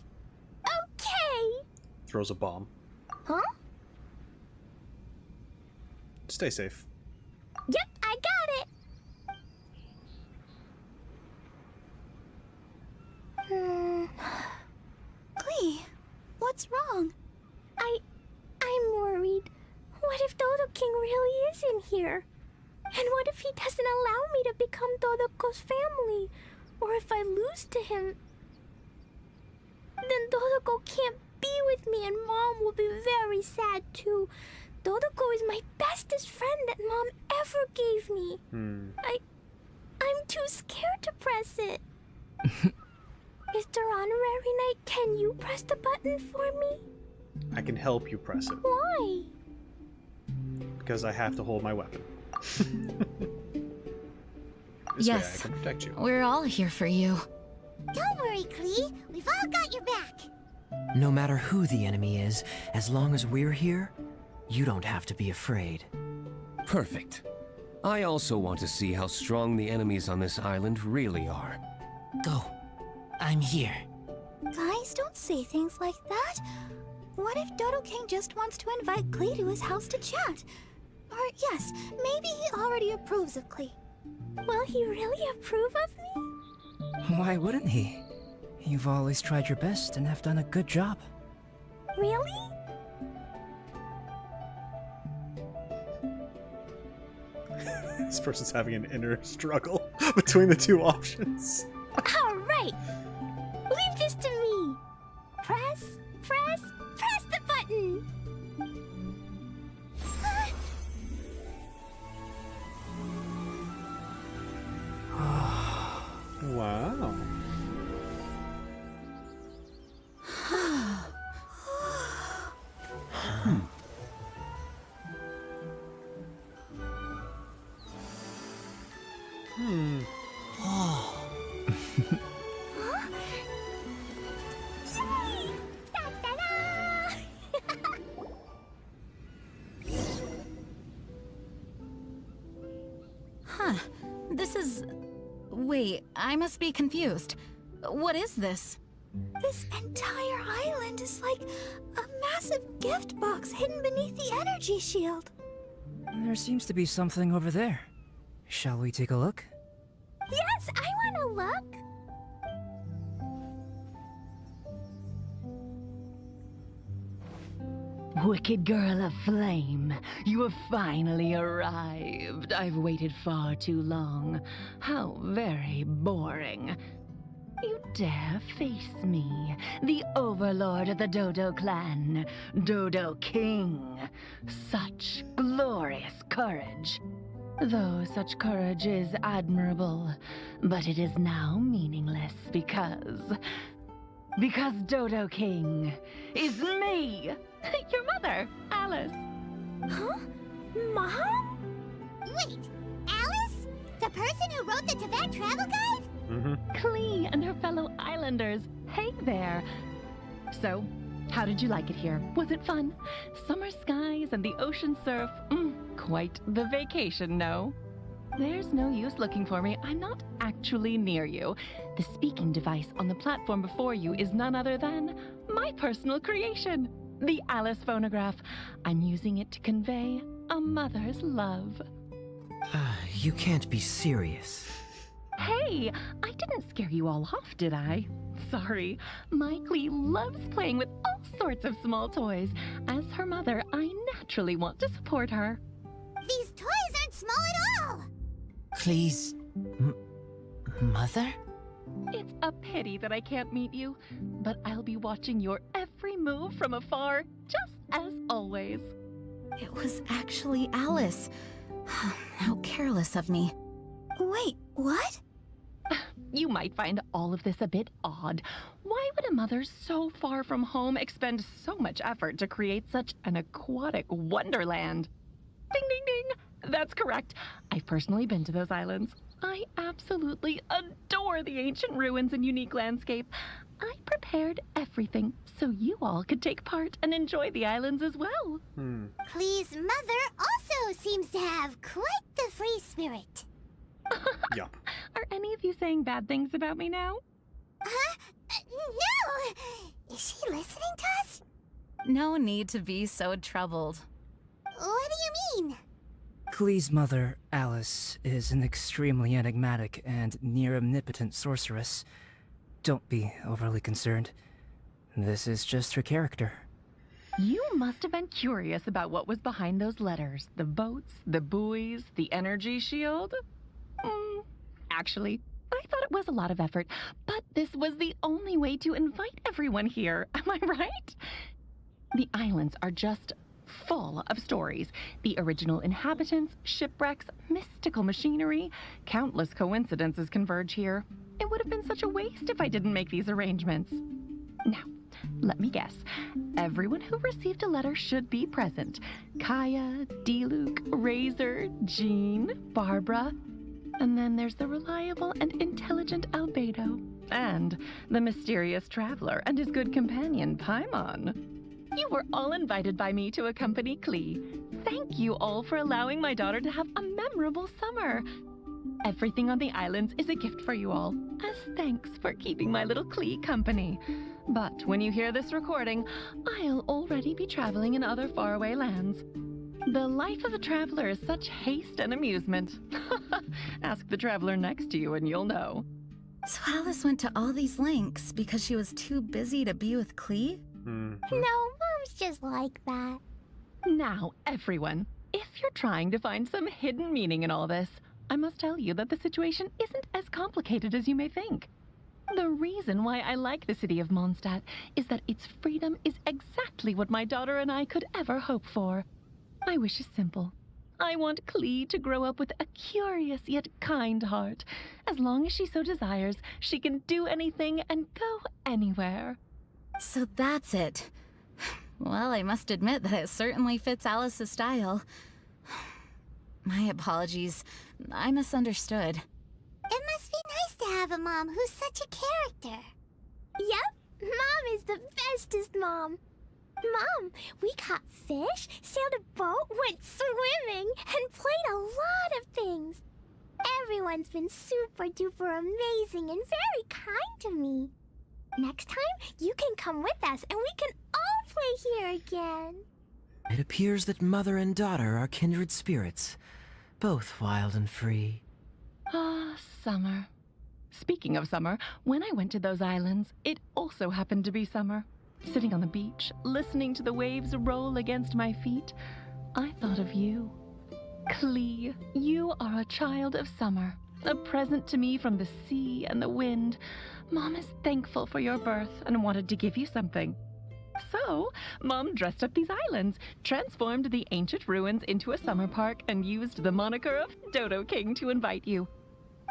Okay! Throws a bomb. Huh? Stay safe. Yep, I got it. Klee, what's wrong? I'm worried. What if Dodo King really is in here? And what if he doesn't allow me to become Dodoko's family? Or if I lose to him? Then Dodoko can't be with me and Mom will be very sad too. Dodoko is my bestest friend that Mom ever gave me. I'm too scared to press it. Mr. Honorary Knight, can you press the button for me? I can help you press it. Why? Because I have to hold my weapon. This way I can protect you. We're all here for you. Don't worry, Klee. We've all got your back. No matter who the enemy is, as long as we're here, you don't have to be afraid. Perfect. I also want to see how strong the enemies on this island really are. Go. I'm here. Guys, don't say things like that. What if Dodo King just wants to invite Klee to his house to chat? Or yes, maybe he already approves of Klee. Will he really approve of me? Why wouldn't he? You've always tried your best and have done a good job. Really? This person's having an inner struggle between the two options. All right. Leave this to me. Press the button. Wow. This is... Wait, I must be confused. What is this? This entire island is like a massive gift box hidden beneath the energy shield. There seems to be something over there. Shall we take a look? Yes, I want to look. Wicked girl of flame, you have finally arrived. I've waited far too long. How very boring. You dare face me, the overlord of the Dodo clan, Dodo King. Such glorious courage. Though such courage is admirable, but it is now meaningless because Dodo King is me, your mother, Alice. Huh? Mom? Wait, Alice? The person who wrote the Teyvat travel guide? Klee and her fellow islanders. Hey there. So, how did you like it here? Was it fun? Summer skies and the ocean surf. Quite the vacation, no? There's no use looking for me. I'm not actually near you. The speaking device on the platform before you is none other than my personal creation, the Alice phonograph. I'm using it to convey a mother's love. You can't be serious. Hey, I didn't scare you all off, did I? Sorry, my Klee loves playing with all sorts of small toys. As her mother, I naturally want to support her. These toys aren't small at all! Klee's... mother? It's a pity that I can't meet you, but I'll be watching your every move from afar, just as always. It was actually Alice. How careless of me. Wait, what? You might find all of this a bit odd. Why would a mother so far from home expend so much effort to create such an aquatic wonderland? Ding, ding, ding! That's correct. I've personally been to those islands. I absolutely adore the ancient ruins and unique landscape. I prepared everything so you all could take part and enjoy the islands as well. Klee's mother also seems to have quite the free spirit. Yup. Are any of you saying bad things about me now? No! Is she listening to us? No need to be so troubled. What do you mean? Klee's mother, Alice, is an extremely enigmatic and near-omnipotent sorceress. Don't be overly concerned. This is just her character. You must have been curious about what was behind those letters. The boats, the buoys, the energy shield. Actually, I thought it was a lot of effort, but this was the only way to invite everyone here. Am I right? The islands are just full of stories. The original inhabitants, shipwrecks, mystical machinery. Countless coincidences converge here. It would have been such a waste if I didn't make these arrangements. Now, let me guess. Everyone who received a letter should be present. Kaya, D-Luke, Razor, Jean, Barbara. And then there's the reliable and intelligent Albedo. And the mysterious traveler and his good companion, Paimon. You were all invited by me to accompany Klee. Thank you all for allowing my daughter to have a memorable summer. Everything on the islands is a gift for you all, as thanks for keeping my little Klee company. But when you hear this recording, I'll already be traveling in other faraway lands. The life of a traveler is such haste and amusement. Ask the traveler next to you and you'll know. So Alice went to all these lengths because she was too busy to be with Klee? No, Mom's just like that. Now, everyone, if you're trying to find some hidden meaning in all this, I must tell you that the situation isn't as complicated as you may think. The reason why I like the city of Mondstadt is that its freedom is exactly what my daughter and I could ever hope for. My wish is simple. I want Klee to grow up with a curious yet kind heart. As long as she so desires, she can do anything and go anywhere. So that's it. Well, I must admit that it certainly fits Alice's style. My apologies. I misunderstood. It must be nice to have a mom who's such a character. Yep, Mom is the bestest mom. Mom, we caught fish, sailed a boat, went swimming, and played a lot of things. Everyone's been super duper amazing and very kind to me. Next time, you can come with us and we can all play here again. It appears that mother and daughter are kindred spirits, both wild and free. Ah, summer. Speaking of summer, when I went to those islands, it also happened to be summer. Sitting on the beach, listening to the waves roll against my feet, I thought of you. Klee, you are a child of summer, a present to me from the sea and the wind. Mom is thankful for your birth and wanted to give you something. So, Mom dressed up these islands, transformed the ancient ruins into a summer park, and used the moniker of Dodo King to invite you.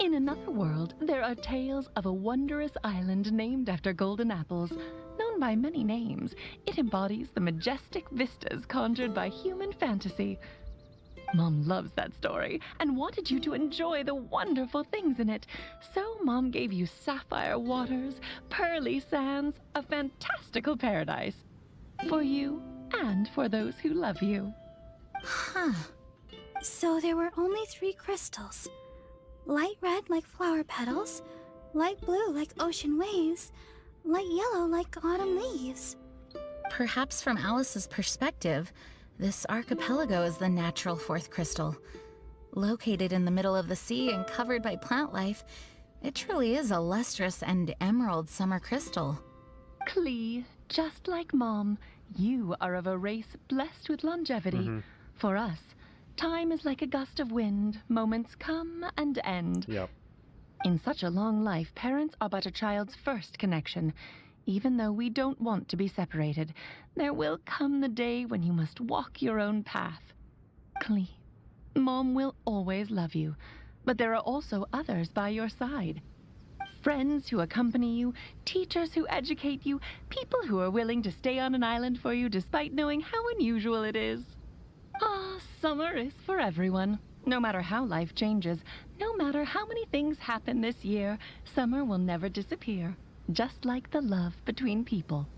In another world, there are tales of a wondrous island named after golden apples. Known by many names, it embodies the majestic vistas conjured by human fantasy. Mom loves that story and wanted you to enjoy the wonderful things in it. So Mom gave you sapphire waters, pearly sands, a fantastical paradise. For you and for those who love you. Huh. So there were only 3 crystals. Light red like flower petals, light blue like ocean waves, light yellow like autumn leaves. Perhaps from Alice's perspective, this archipelago is the natural 4th crystal. Located in the middle of the sea and covered by plant life, it truly is a lustrous and emerald summer crystal. Klee, just like Mom, you are of a race blessed with longevity. For us, time is like a gust of wind. Moments come and end. Yep. In such a long life, parents are but a child's first connection. Even though we don't want to be separated, there will come the day when you must walk your own path. Klee, Mom will always love you, but there are also others by your side. Friends who accompany you, teachers who educate you, people who are willing to stay on an island for you despite knowing how unusual it is. Ah, summer is for everyone. No matter how life changes, no matter how many things happen this year, summer will never disappear. Just like the love between people.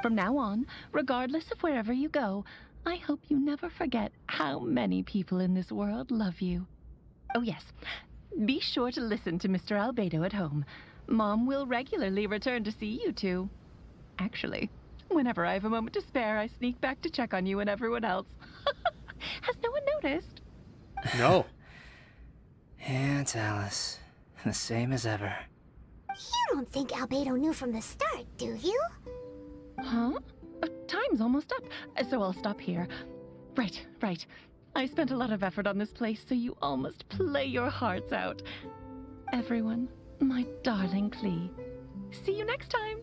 From now on, regardless of wherever you go, I hope you never forget how many people in this world love you. Oh yes, be sure to listen to Mr. Albedo at home. Mom will regularly return to see you two. Actually, whenever I have a moment to spare, I sneak back to check on you and everyone else. Has no one noticed? No. And Alice. The same as ever. You don't think Albedo knew from the start, do you? Huh? Time's almost up, so I'll stop here. Right, right. I spent a lot of effort on this place, so you all must play your hearts out. Everyone, my darling Klee. See you next time.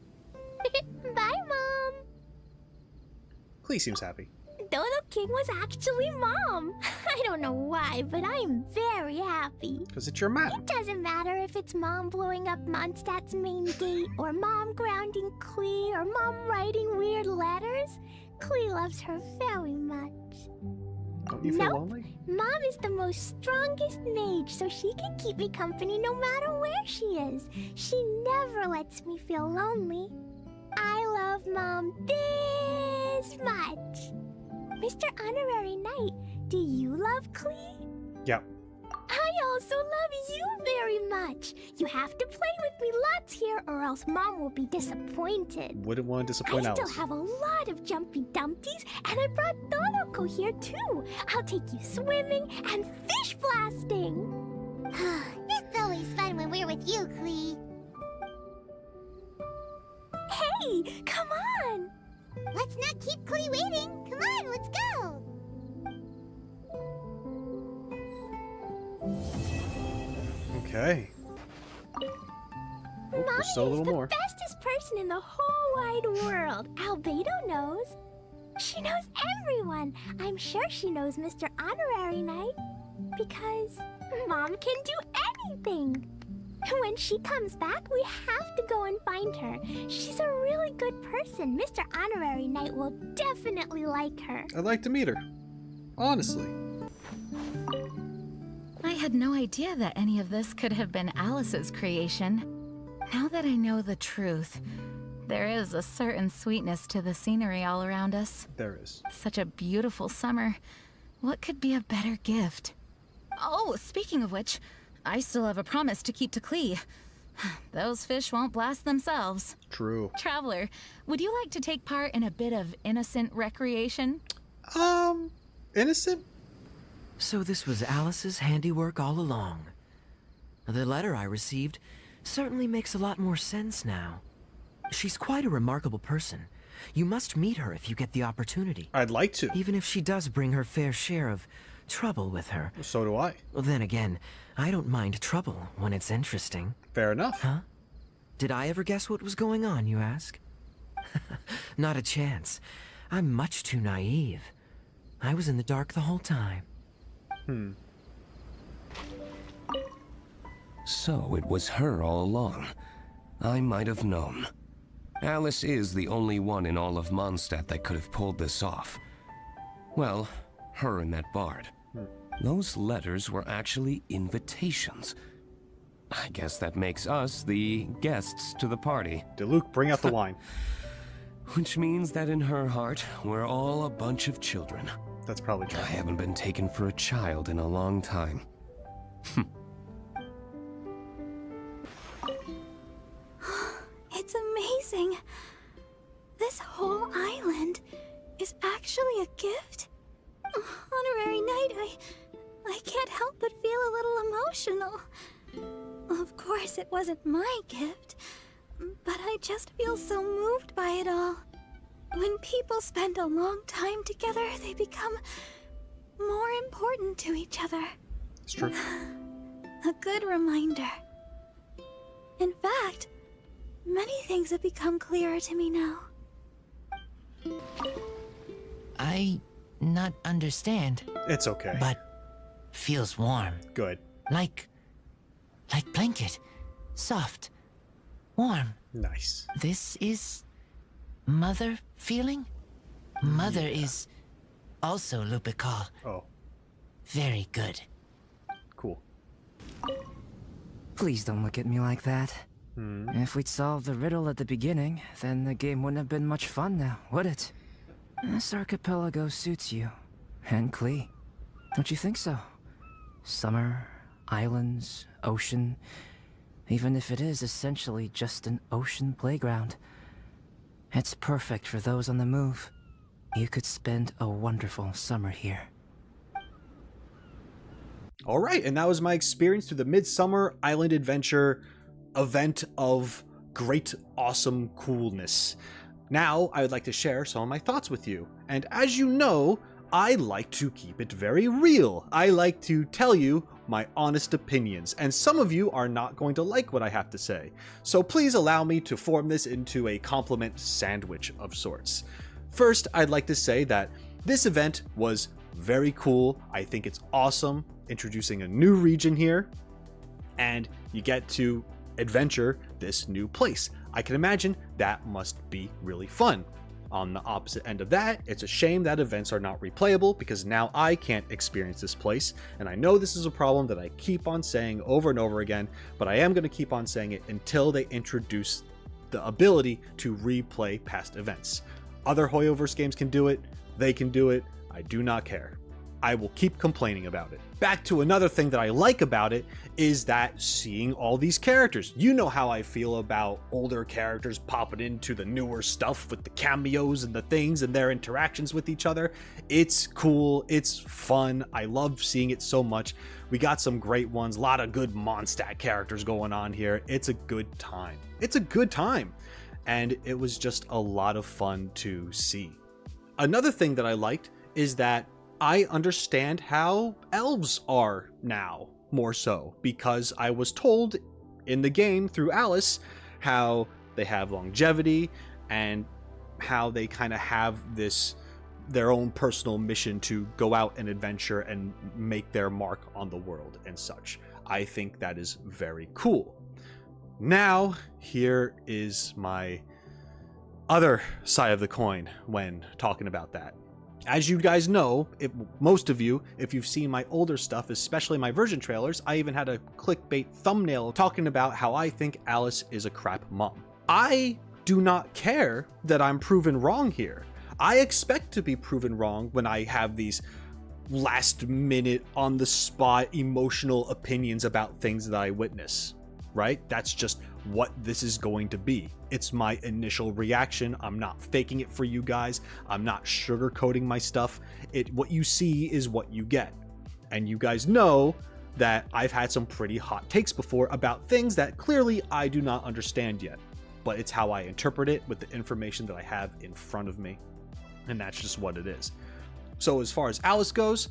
Bye, Mom. Klee seems happy. Dodo King was actually Mom. I don't know why, but I'm very happy. Because it's your mom. It doesn't matter if it's Mom blowing up Mondstadt's main gate, or Mom grounding Klee, or Mom writing weird letters. Klee loves her very much. Don't you feel lonely? Mom is the most strongest mage, so she can keep me company no matter where she is. She never lets me feel lonely. I love Mom this much. Mr. Honorary Knight, do you love Klee? Yep. I also love you very much. You have to play with me lots here, or else Mom will be disappointed. Wouldn't want to disappoint I Alice. still have a lot of jumpy dumpties, and I brought Donoko here too. I'll take you swimming and fish blasting. It's always fun when we're with you, Klee. Hey, come on! Let's not keep Klee waiting. Come on, let's go. Okay. Mommy there's still a is little the more. bestest person in the whole wide world. Albedo knows. She knows everyone. I'm sure she knows Mr. Honorary Knight. Because Mom can do anything. When she comes back, we have to go and find her. She's a really good person. Mr. Honorary Knight will definitely like her. I'd like to meet her. Honestly. I had no idea that any of this could have been Alice's creation. Now that I know the truth, there is a certain sweetness to the scenery all around us. There is. Such a beautiful summer. What could be a better gift? Oh, speaking of which, I still have a promise to keep to Klee. Those fish won't blast themselves. True. Traveler, would you like to take part in a bit of innocent recreation? Innocent? So this was Alice's handiwork all along. The letter I received certainly makes a lot more sense now. She's quite a remarkable person. You must meet her if you get the opportunity. I'd like to. Even if she does bring her fair share of trouble with her. So do I. Well, then again, I don't mind trouble when it's interesting. Fair enough. Huh? Did I ever guess what was going on, you ask? Not a chance. I'm much too naive. I was in the dark the whole time. So it was her all along. I might have known. Alice is the only one in all of Mondstadt that could have pulled this off. Well, her and that bard. Those letters were actually invitations. I guess that makes us the guests to the party. Luke, bring out the wine. Which means that in her heart, we're all a bunch of children. That's probably true. I haven't been taken for a child in a long time. It's amazing. This whole island is actually a gift. Honorary Knight, I can't help but feel a little emotional. Of course, it wasn't my gift, but I just feel so moved by it all. When people spend a long time together, they become more important to each other. It's true. A good reminder. In fact, many things have become clearer to me now. I not understand. It's okay. But feels warm. Good. Like blanket. Soft. Warm. Nice. This is mother feeling? Mother is also Lupical. Oh. Very good. Cool. Please don't look at me like that. If we'd solved the riddle at the beginning, then the game wouldn't have been much fun now, would it? This archipelago suits you. And Klee. Don't you think so? Summer, islands, ocean. Even if it is essentially just an ocean playground. It's perfect for those on the move. You could spend a wonderful summer here. All right, and that was my experience through the Midsummer Island Adventure event of great, awesome coolness. Now, I would like to share some of my thoughts with you. And as you know, I like to keep it very real. I like to tell you my honest opinions, and some of you are not going to like what I have to say. So please allow me to form this into a compliment sandwich of sorts. First, I'd like to say that this event was very cool. I think it's awesome, introducing a new region here, and you get to adventure this new place. I can imagine that must be really fun. On the opposite end of that, it's a shame that events are not replayable because now I can't experience this place, and I know this is a problem that I keep on saying over and over again, but I am going to keep on saying it until they introduce the ability to replay past events. Other Hoyoverse games can do it, they can do it, I do not care. I will keep complaining about it. Back to another thing that I like about it is that seeing all these characters. You know how I feel about older characters popping into the newer stuff with the cameos and the things and their interactions with each other. It's cool, it's fun, I love seeing it so much. We got some great ones, a lot of good Mondstadt characters going on here. It's a good time. It's a good time. And it was just a lot of fun to see. Another thing that I liked is that I understand how elves are now, more so, because I was told in the game through Alice how they have longevity and how they kind of have their own personal mission to go out and adventure and make their mark on the world and such. I think that is very cool. Now, here is my other side of the coin when talking about that. As you guys know, most of you, if you've seen my older stuff, especially my version trailers, I even had a clickbait thumbnail talking about how I think Alice is a crap mom. I do not care that I'm proven wrong here. I expect to be proven wrong when I have these last minute, on the spot, emotional opinions about things that I witness, right? That's just what this is going to be. It's my initial reaction. I'm not faking it for you guys. I'm not sugarcoating my stuff. What you see is what you get. And you guys know that I've had some pretty hot takes before about things that clearly I do not understand yet. But it's how I interpret it with the information that I have in front of me. And that's just what it is. So as far as Alice goes,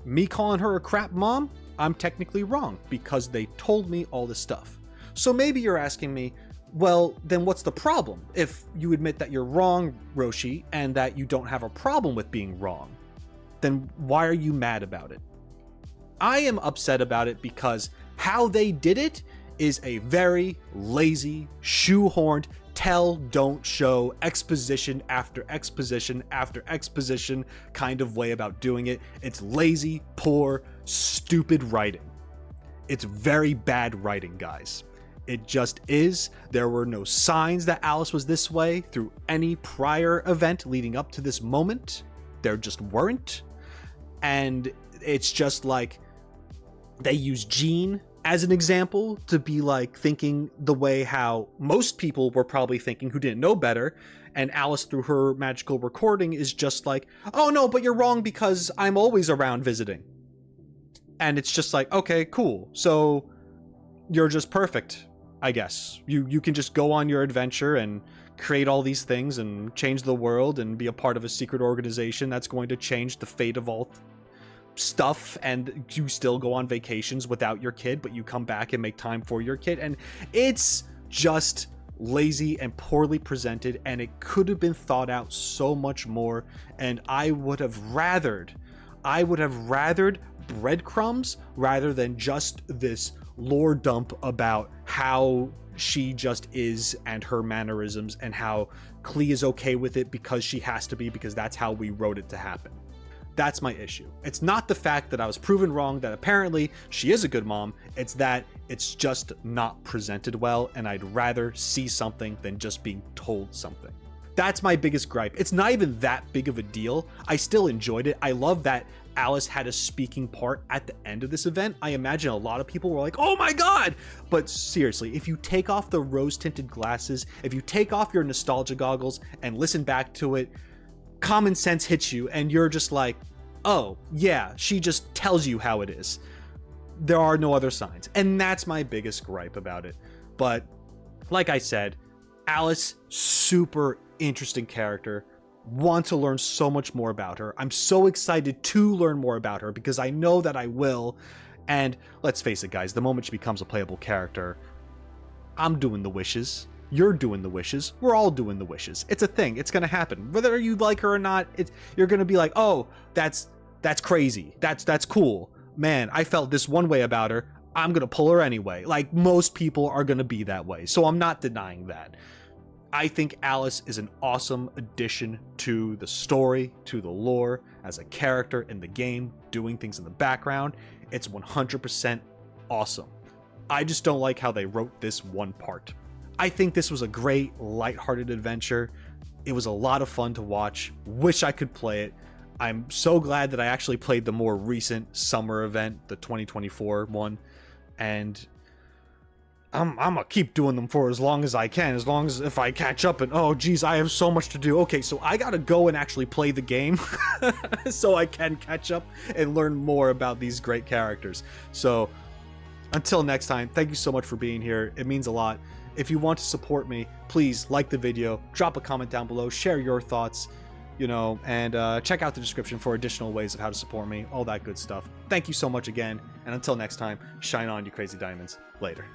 me calling her a crap mom, I'm technically wrong because they told me all this stuff. So maybe you're asking me, well, then what's the problem? If you admit that you're wrong, Roshi, and that you don't have a problem with being wrong, then why are you mad about it? I am upset about it because how they did it is a very lazy, shoehorned, tell, don't show, exposition after exposition after exposition kind of way about doing it. It's lazy, poor, stupid writing. It's very bad writing, guys. It just is. There were no signs that Alice was this way through any prior event leading up to this moment. There just weren't. And it's just like they use Jean as an example to be like thinking the way how most people were probably thinking who didn't know better. And Alice, through her magical recording, is just like, oh no, but you're wrong because I'm always around visiting. And it's just like, okay, cool. So you're just perfect, I guess. You can just go on your adventure and create all these things and change the world and be a part of a secret organization that's going to change the fate of all stuff, and you still go on vacations without your kid, but you come back and make time for your kid. And it's just lazy and poorly presented, and it could have been thought out so much more. And I would have rathered breadcrumbs rather than just this lore dump about how she just is and her mannerisms and how Klee is okay with it because she has to be, because that's how we wrote it to happen. That's my issue. It's not the fact that I was proven wrong that apparently she is a good mom. It's that it's just not presented well, and I'd rather see something than just being told something. That's my biggest gripe. It's not even that big of a deal. I still enjoyed it. I love that Alice had a speaking part at the end of this event. I imagine a lot of people were like, oh my god! But seriously, if you take off the rose-tinted glasses, if you take off your nostalgia goggles and listen back to it, common sense hits you and you're just like, oh yeah, she just tells you how it is. there are no other signs. And that's my biggest gripe about it. But like I said, Alice, super interesting character. Want to learn so much more about her. I'm so excited to learn more about her because I know that I will. And let's face it, guys, the moment she becomes a playable character, I'm doing the wishes. You're doing the wishes. We're all doing the wishes. It's a thing. It's going to happen. Whether you like her or not, you're going to be like, oh, that's crazy. That's cool. Man, I felt this one way about her. I'm going to pull her anyway. Like, most people are going to be that way. So I'm not denying that. I think Alice is an awesome addition to the story, to the lore, as a character in the game, doing things in the background. It's 100% awesome. I just don't like how they wrote this one part. I think this was a great, lighthearted adventure. It was a lot of fun to watch. Wish I could play it. I'm so glad that I actually played the more recent summer event, the 2024 one, and I'm gonna keep doing them for as long as I can, as long as if I catch up and, oh geez, I have so much to do. Okay, so I gotta go and actually play the game so I can catch up and learn more about these great characters. So until next time, thank you so much for being here. It means a lot. If you want to support me, please like the video, drop a comment down below, share your thoughts, and check out the description for additional ways of how to support me, all that good stuff. Thank you so much again, and until next time, shine on, you crazy diamonds. Later.